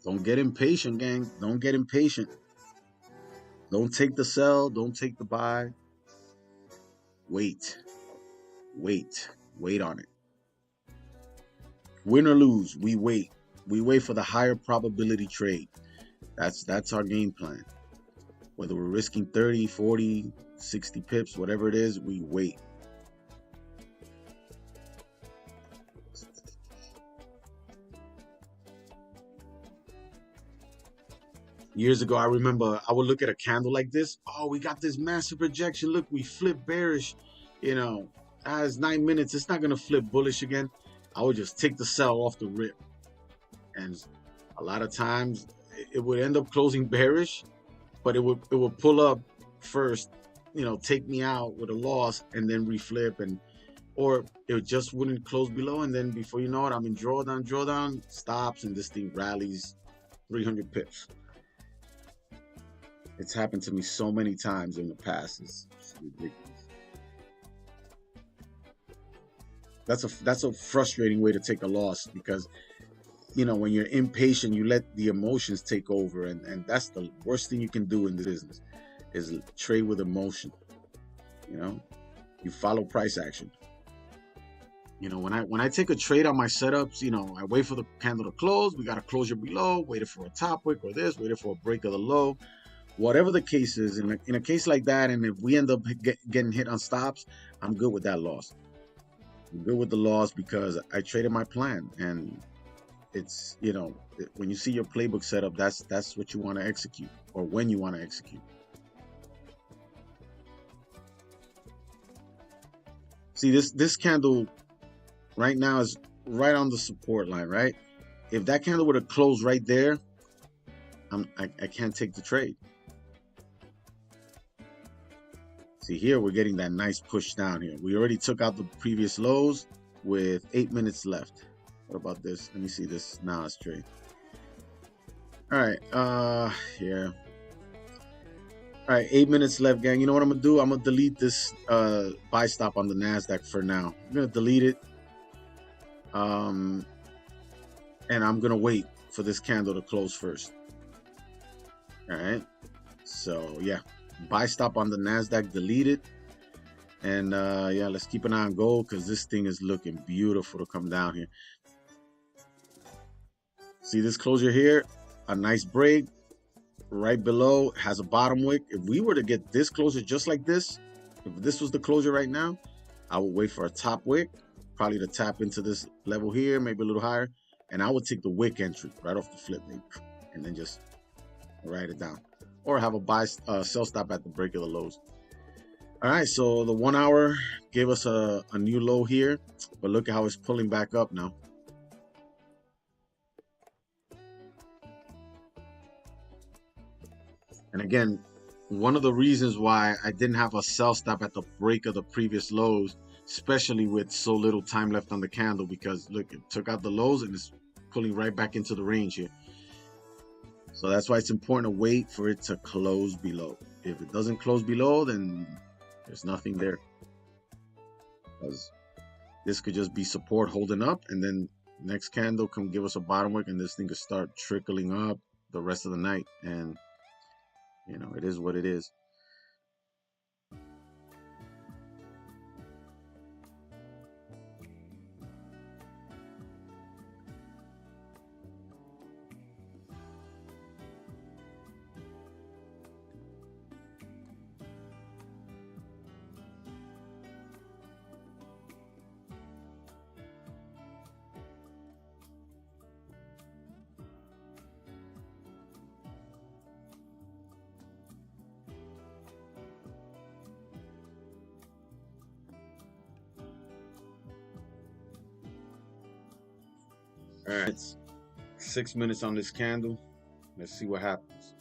Don't get impatient, gang. Don't get impatient. Don't take the sell. Don't take the buy. Wait. Wait on it. Win or lose, we wait. We wait for the higher probability trade. That's our game plan. Whether we're risking 30, 40, 60 pips, whatever it is, we wait. Years ago, I remember I would look at a candle like this. Oh, we got this massive rejection. Look, we flipped bearish. You know, it's 9 minutes. It's not going to flip bullish again. I would just take the sell off the rip. And a lot of times it would end up closing bearish, but it would pull up first, you know, take me out with a loss and then reflip, and or it just wouldn't close below, and then before you know it, I'm in drawdown, stops, and this thing rallies 300 pips. It's happened to me so many times in the past. It's ridiculous. That's a frustrating way to take a loss, because you know, when you're impatient, you let the emotions take over, and that's the worst thing you can do in the business, is trade with emotion. You know, you follow price action. You know, when I take a trade on my setups, you know, I wait for the candle to close. We got a closure below, waited for a top wick or this, waited for a break of the low. Whatever the case is, in a case like that, and if we end up getting hit on stops, I'm good with that loss. I'm good with the loss because I traded my plan, and it's, you know, when you see your playbook set up, that's what you want to execute, or when you want to execute. See, this candle right now is right on the support line, right? If that candle would have closed right there, I can't take the trade. See, here we're getting that nice push down here. We already took out the previous lows with 8 minutes left. What about this? Let me see this NAS trade. All right, here. All right, 8 minutes left, gang. You know what I'm gonna do? I'm gonna delete this buy stop on the NASDAQ for now. I'm gonna delete it. And I'm gonna wait for this candle to close first. All right, so yeah, buy stop on the NASDAQ, delete it. And yeah, let's keep an eye on gold, because this thing is looking beautiful to come down here. See this closure here? A nice break. Right below has a bottom wick. If we were to get this closure just like this, if this was the closure right now, I would wait for a top wick, probably to tap into this level here, maybe a little higher, and I would take the wick entry right off the flip, maybe, and then just write it down, or have a buy sell stop at the break of the lows. All right, so the 1 hour gave us a new low here, but look at how it's pulling back up now. And again, one of the reasons why I didn't have a sell stop at the break of the previous lows, especially with so little time left on the candle, because look, it took out the lows and it's pulling right back into the range here. So that's why it's important to wait for it to close below. If it doesn't close below, then there's nothing there. Because This could just be support holding up, and then next candle can give us a bottom wick, and this thing could start trickling up the rest of the night. And you know, it is what it is. All right, it's 6 minutes on this candle. Let's see what happens.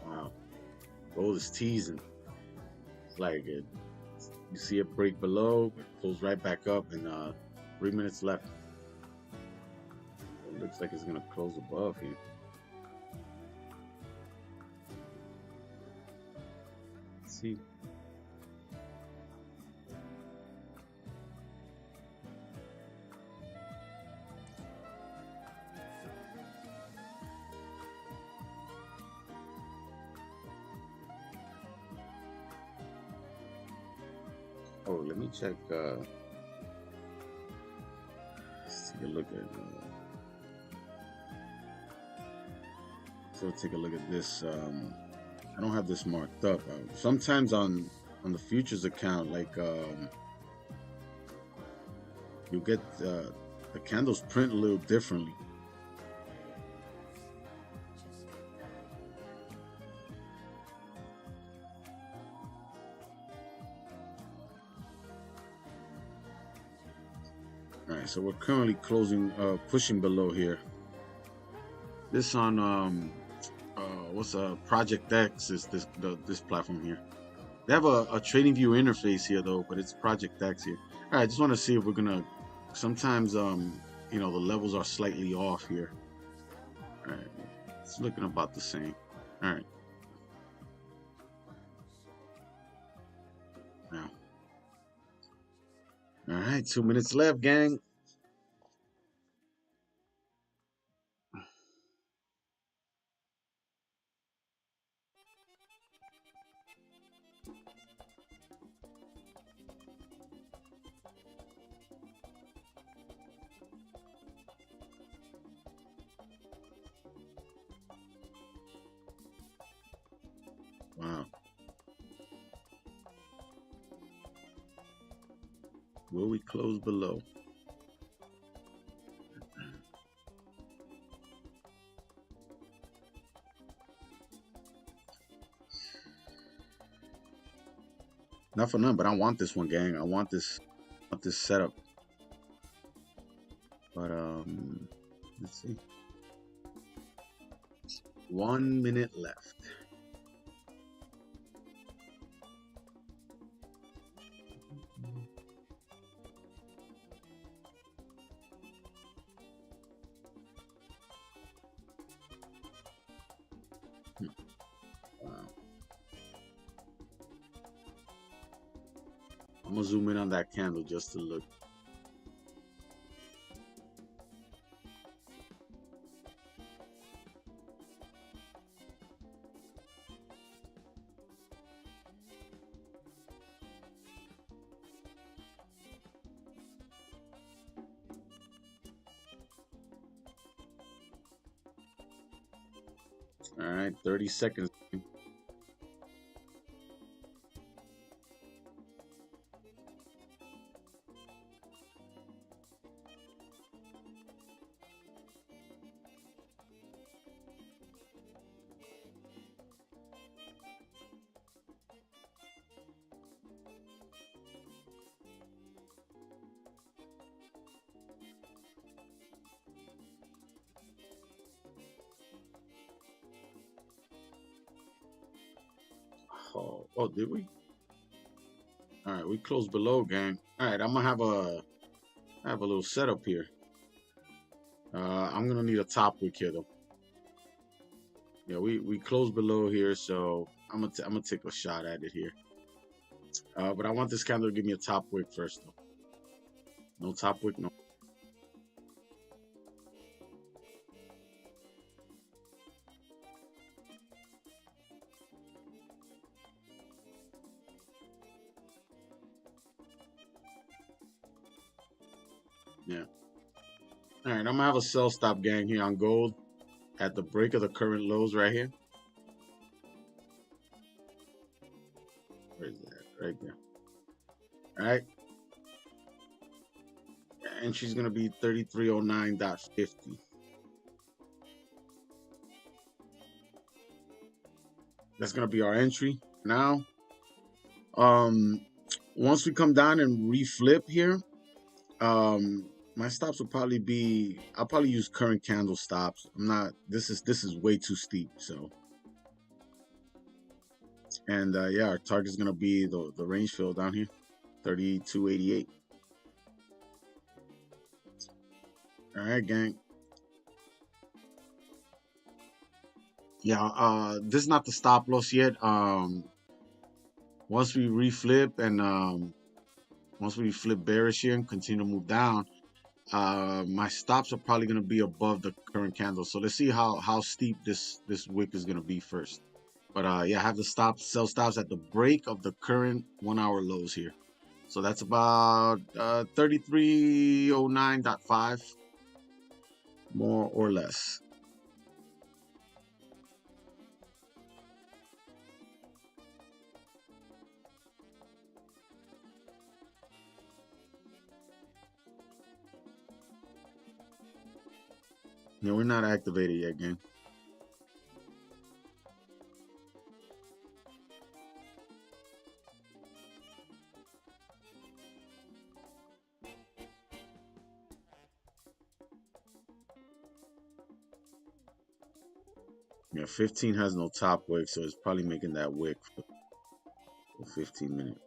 Wow, gold is teasing. It's like it, you see it break below, it pulls right back up, and 3 minutes left. It looks like it's gonna close above here. Let's see. Oh, let me check. Let's take a look at. So take a look at this. I don't have this marked up. Sometimes on the futures account, like you get the candles print a little differently. All right, so we're currently closing, pushing below here. This on what's Project X is this platform here. They have a trading view interface here though, but it's Project X here. All right, I just want to see if we're gonna. Sometimes you know, the levels are slightly off here. All right, it's looking about the same. All right. Now. All right, 2 minutes left, gang. Will we close below? Not for none, but I want this one, gang. I want this setup. But let's see. 1 minute left. Wow. I'm gonna zoom in on that candle just to look. All right, 30 seconds. Oh, did we? All right, we closed below, gang. All right, I'm gonna have a little setup here. I'm gonna need a top wick here though. Yeah, we closed below here, so I'm gonna take a shot at it here. But I want this candle to give me a top wick first though. No top wick, no. Yeah. All right, I'm gonna have a sell stop, gang, here on gold at the break of the current lows right here. Where is that? Right there. All right. And she's gonna be 3309.50. That's gonna be our entry now. Once we come down and reflip here, my stops will probably be, I'll probably use current candle stops. I'm not, this is way too steep, so. And yeah, our target is gonna be the range fill down here, 3288. All right, gang. Yeah, this is not the stop loss yet. Once we reflip and once we flip bearish here and continue to move down, my stops are probably going to be above the current candle. So let's see how steep this wick is going to be first. But yeah, I have the sell stops at the break of the current 1 hour lows here. So that's about 3309.5, more or less. Yeah, we're not activated yet, gang. Yeah, 15 has no top wick, so it's probably making that wick for 15 minutes.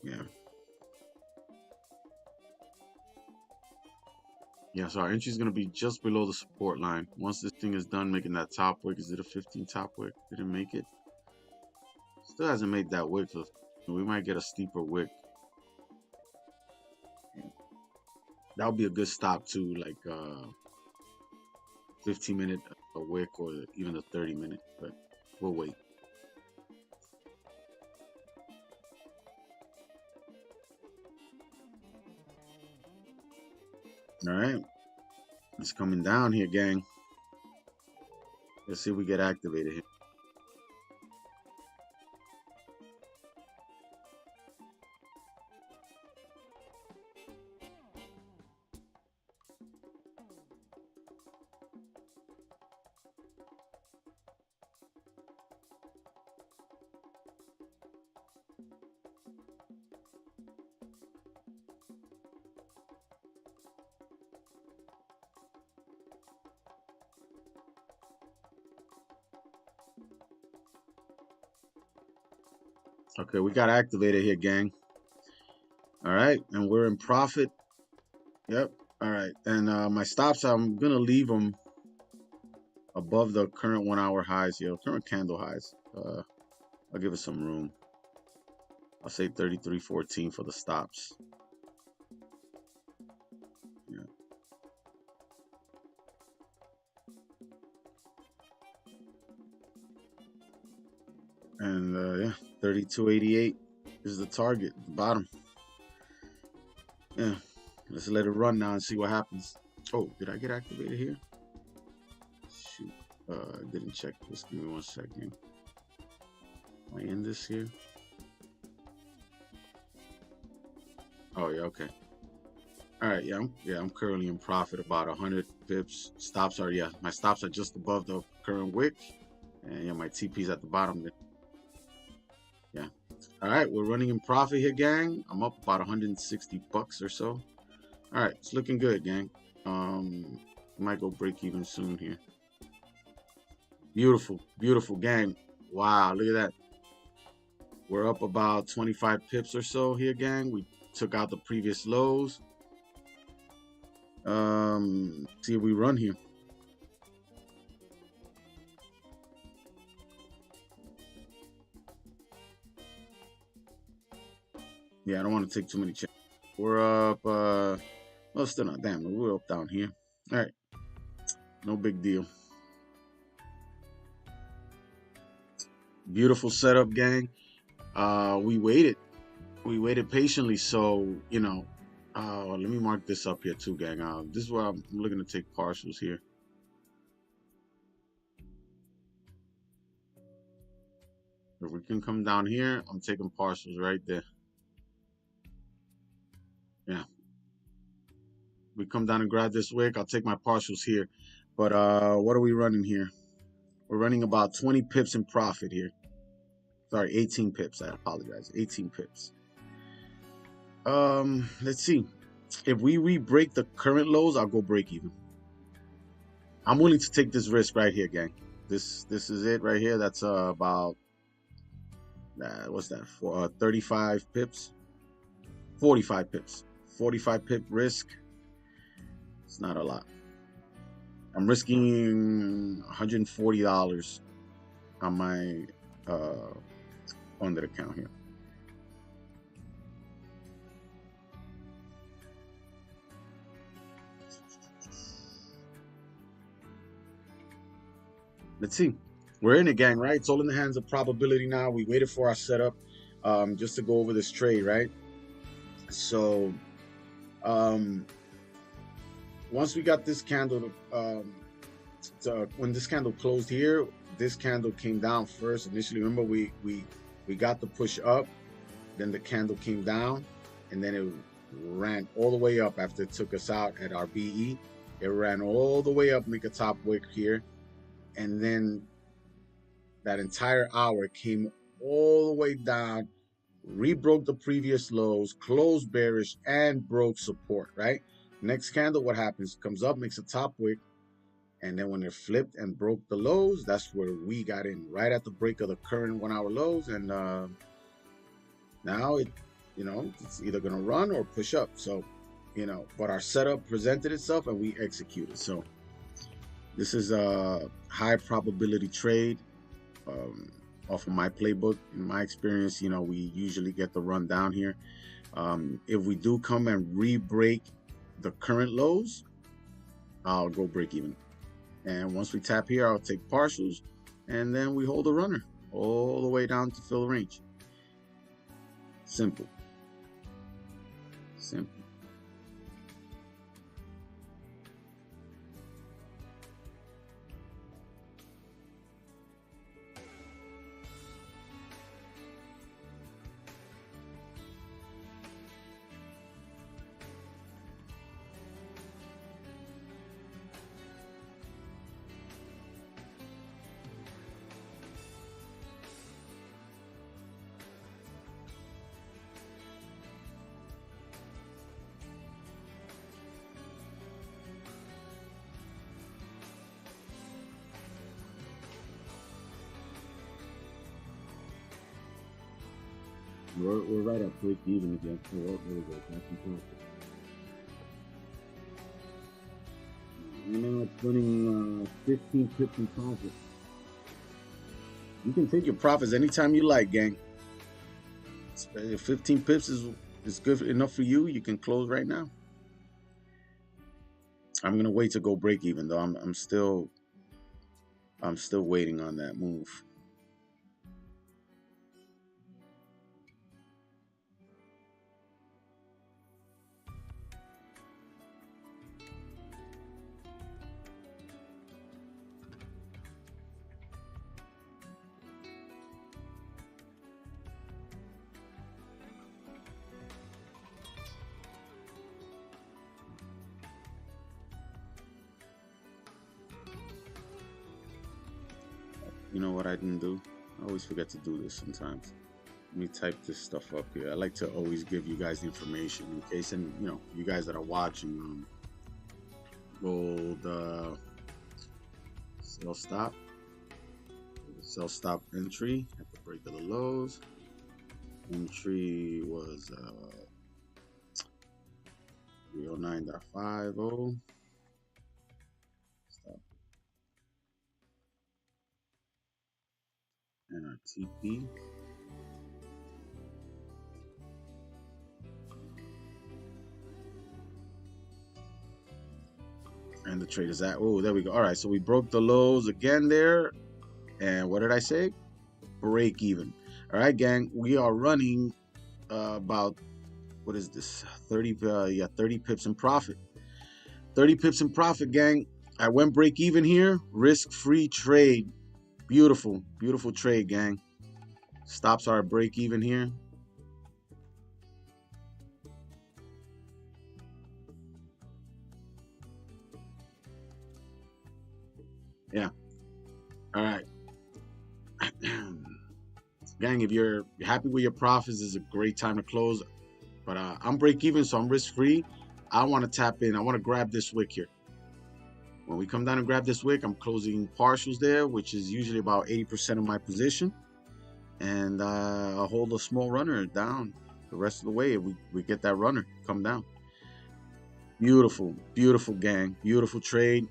Yeah. Yeah, so our entry is going to be just below the support line. Once this thing is done making that top wick, is it a 15 top wick? Didn't make it. Still hasn't made that wick. So we might get a steeper wick. That would be a good stop too, like 15-minute wick or even a 30-minute. But we'll wait. All right, it's coming down here, gang. Let's see if we get activated here. Okay, we got activated here, gang. All right, and we're in profit. Yep. All right, and my stops, I'm gonna leave them above the current 1 hour highs here, current candle highs. I'll give it some room. I'll say 33.14 for the stops. Yeah. And yeah, 32.88 is the target, the bottom. Yeah, let's let it run now and see what happens. Oh, did I get activated here? Shoot, didn't check this. Give me 1 second. Am I in this here? Oh yeah, okay. All right, I'm currently in profit about 100 pips. Stops are, yeah, my stops are just above the current wick, and yeah, my TP's at the bottom there. Yeah. All right, we're running in profit here, gang. I'm up about 160 bucks or so. All right, it's looking good, gang. Might go break even soon here. Beautiful, beautiful, gang. Wow, look at that. We're up about 25 pips or so here, gang. We took out the previous lows. See if we run here. Yeah, I don't want to take too many chances. We're up, well, still not, damn, we're up down here. All right, no big deal. Beautiful setup, gang. We waited patiently, so, you know, let me mark this up here too, gang. This is where I'm looking to take partials here. If we can come down here, I'm taking partials right there. Yeah. We come down and grab this wick, I'll take my partials here. But what are we running here? We're running about 20 pips in profit here. Sorry, 18 pips. I apologize. 18 pips. Let's see. If we re-break the current lows, I'll go break even. I'm willing to take this risk right here, gang. This is it right here. That's about what's that for? 35 pips, 45 pips, 45 pip risk. It's not a lot. I'm risking $140 on my funded account here. Let's see. We're in it, gang, right? It's all in the hands of probability now. We waited for our setup just to go over this trade, right? So once we got this candle, when this candle closed here, this candle came down first. Initially, remember, we got the push up, then the candle came down, and then it ran all the way up after it took us out at our BE. It ran all the way up, make a top wick here. And then that entire hour came all the way down, rebroke the previous lows, closed bearish, and broke support, right? Next candle, what happens? Comes up, makes a top wick, and then when it flipped and broke the lows, that's where we got in, right at the break of the current 1 hour lows. And now it, you know, it's either gonna run or push up. So, you know, but our setup presented itself and we executed. So this is a high probability trade off of my playbook. In my experience, you know, we usually get the run down here. If we do come and re-break the current lows, I'll go break even. And once we tap here, I'll take partials, and then we hold a runner all the way down to fill range. Simple. Simple. We're right at break even again. Oh, there we go. Back in profit. And now it's running 15 pips in profit. You can take your profits anytime you like, gang. 15 pips is good enough for you. You can close right now. I'm gonna wait to go break even though. I'm still waiting on that move. You know what I didn't do? I always forget to do this sometimes. Let me type this stuff up here. I like to always give you guys the information in case, and you know, you guys that are watching, gold sell stop entry at the break of the lows. Entry was 309.50. Stop. And our TP. And the trade is at, oh, there we go. All right, so we broke the lows again there. And what did I say? Break even. All right, gang, we are running about, what is this? 30 pips in profit. 30 pips in profit, gang. I went break even here. Risk-free trade. Beautiful, beautiful trade, gang. Stops are break even here. Yeah. All right. Gang, if you're happy with your profits, this is a great time to close. But I'm break even, so I'm risk free. I want to tap in. I want to grab this wick here. When we come down and grab this wick, I'm closing partials there, which is usually about 80% of my position. And I'll hold a small runner down the rest of the way if we get that runner come down. Beautiful, beautiful, gang. Beautiful trade.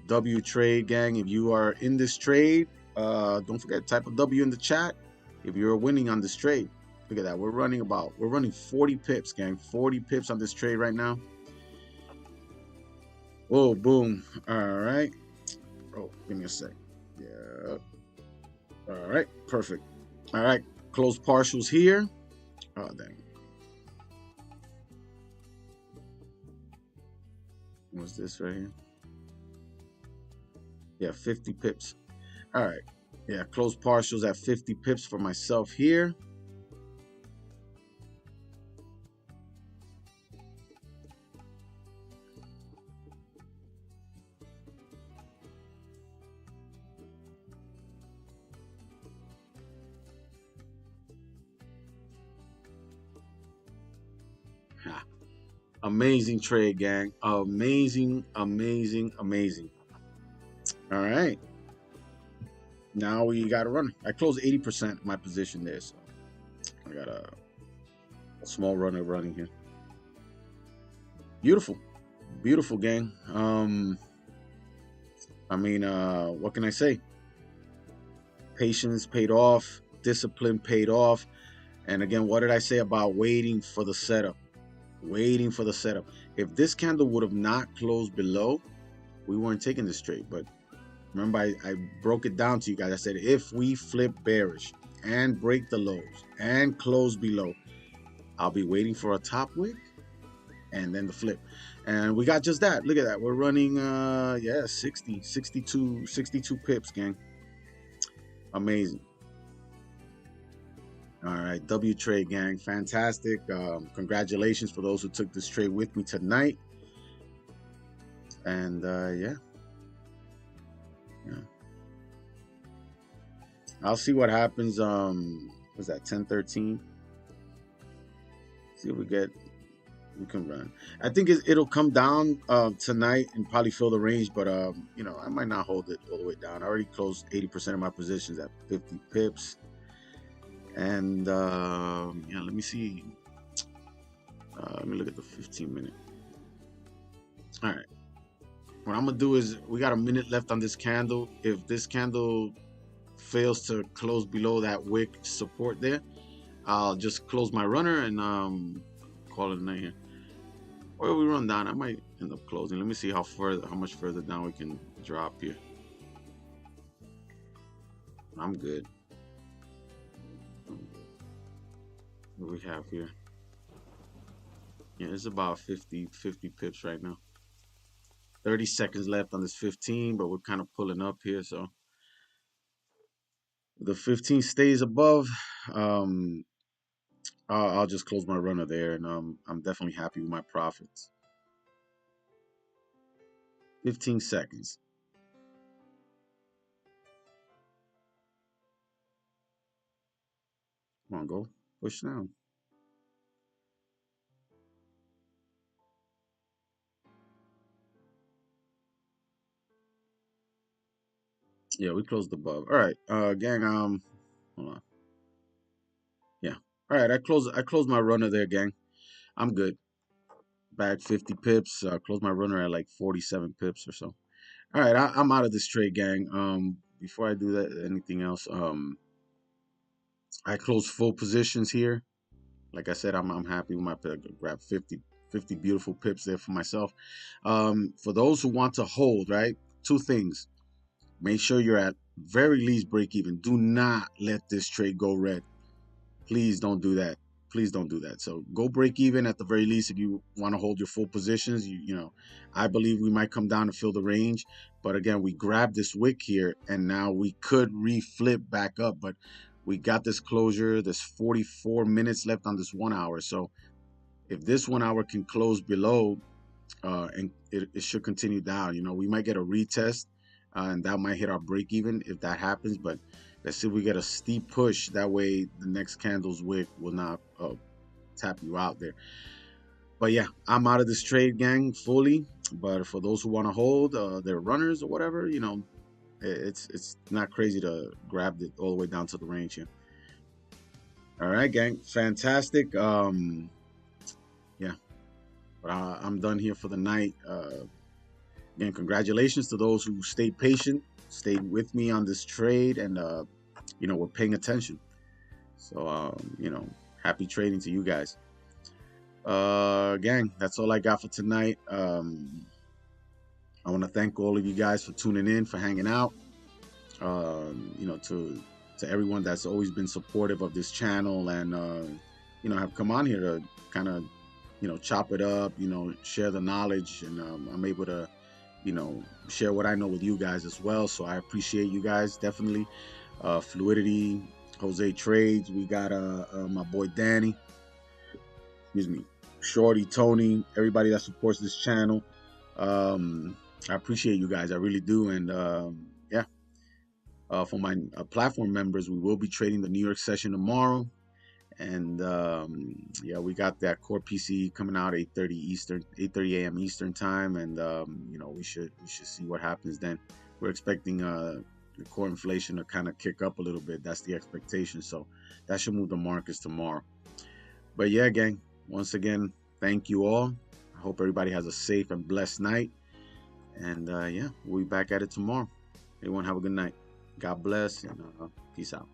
W trade, gang. If you are in this trade, don't forget, type a W in the chat if you're winning on this trade. Look at that. We're running 40 pips, gang. 40 pips on this trade right now. Whoa, boom. All right. Oh, give me a sec. Yeah. All right. Perfect. All right. Close partials here. Oh, dang. What's this right here? Yeah, 50 pips. All right. Yeah, close partials at 50 pips for myself here. Amazing trade, gang. Amazing, amazing, amazing. All right. Now we got to run. I closed 80% of my position there, so I got a small runner running here. Beautiful, beautiful, gang. I mean, what can I say? Patience paid off. Discipline paid off. And again, what did I say about waiting for the setup? Waiting for the setup. If this candle would have not closed below, we weren't taking this trade. But remember, I broke it down to you guys. I said, if we flip bearish and break the lows and close below, I'll be waiting for a top wick and then the flip. And we got just that. Look at that. We're running, 62 pips, gang. Amazing. All right, W trade, gang. Fantastic. Congratulations for those who took this trade with me tonight. And yeah. I'll see what happens. Was that 10-13? See if we can run. I think it'll come down tonight and probably fill the range, but you know, I might not hold it all the way down. I already closed 80% of my positions at 50 pips. And yeah, let me see. Let me look at the 15-minute. All right. What I'm gonna do is we got a minute left on this candle. If this candle fails to close below that wick support there, I'll just close my runner and call it a night here. Or if we run down, I might end up closing. Let me see how much further down we can drop here. I'm good. What we have here? Yeah, it's about 50 pips right now. 30 seconds left on this 15, but we're kind of pulling up here. So the 15 stays above. Um, I'll just close my runner there, and I'm definitely happy with my profits. 15 seconds. Come on, go push down. Yeah, we closed above. All right, gang. Hold on. Yeah. All right, I closed my runner there, gang. I'm good. Back 50 pips. Close my runner at like 47 pips or so. All right, I'm out of this trade, gang. Before I do that, anything else? I closed full positions here. Like I said, I'm happy with my pick. Grab 50 beautiful pips there for myself. For those who want to hold, right? Two things. Make sure you're at very least break even. Do not let this trade go red. Please don't do that. Please don't do that. So go break even at the very least if you want to hold your full positions. I believe we might come down to fill the range, but again, we grabbed this wick here, and now we could reflip back up, but we got this closure. There's 44 minutes left on this 1 hour. So if this 1 hour can close below, and it should continue down. We might get a retest, and that might hit our break even if that happens. But let's see if we get a steep push. That way, the next candle's wick will not tap you out there. But yeah, I'm out of this trade, gang, fully. But for those who want to hold, their runners or whatever, it's not crazy to grab it all the way down to the range here. All right, gang, fantastic. Yeah, but I'm done here for the night. Again, congratulations to those who stayed patient, stayed with me on this trade, and were paying attention. So happy trading to you guys. Gang, that's all I got for tonight. I want to thank all of you guys for tuning in, for hanging out. To everyone that's always been supportive of this channel and have come on here to kind of chop it up, share the knowledge, and I'm able to share what I know with you guys as well. So I appreciate you guys definitely. Fluidity, Jose Trades, we got my boy Danny, excuse me, Shorty, Tony, everybody that supports this channel. I appreciate you guys, I really do. And yeah, for my platform members, we will be trading the New York session tomorrow. And yeah, we got that core PC coming out 8:30 a.m. Eastern time, and we should see what happens then. We're expecting the core inflation to kind of kick up a little bit. That's the expectation, so that should move the markets tomorrow. But yeah, gang, once again, thank you all. I hope everybody has a safe and blessed night, and yeah, we'll be back at it tomorrow. Everyone have a good night. God bless, and peace out.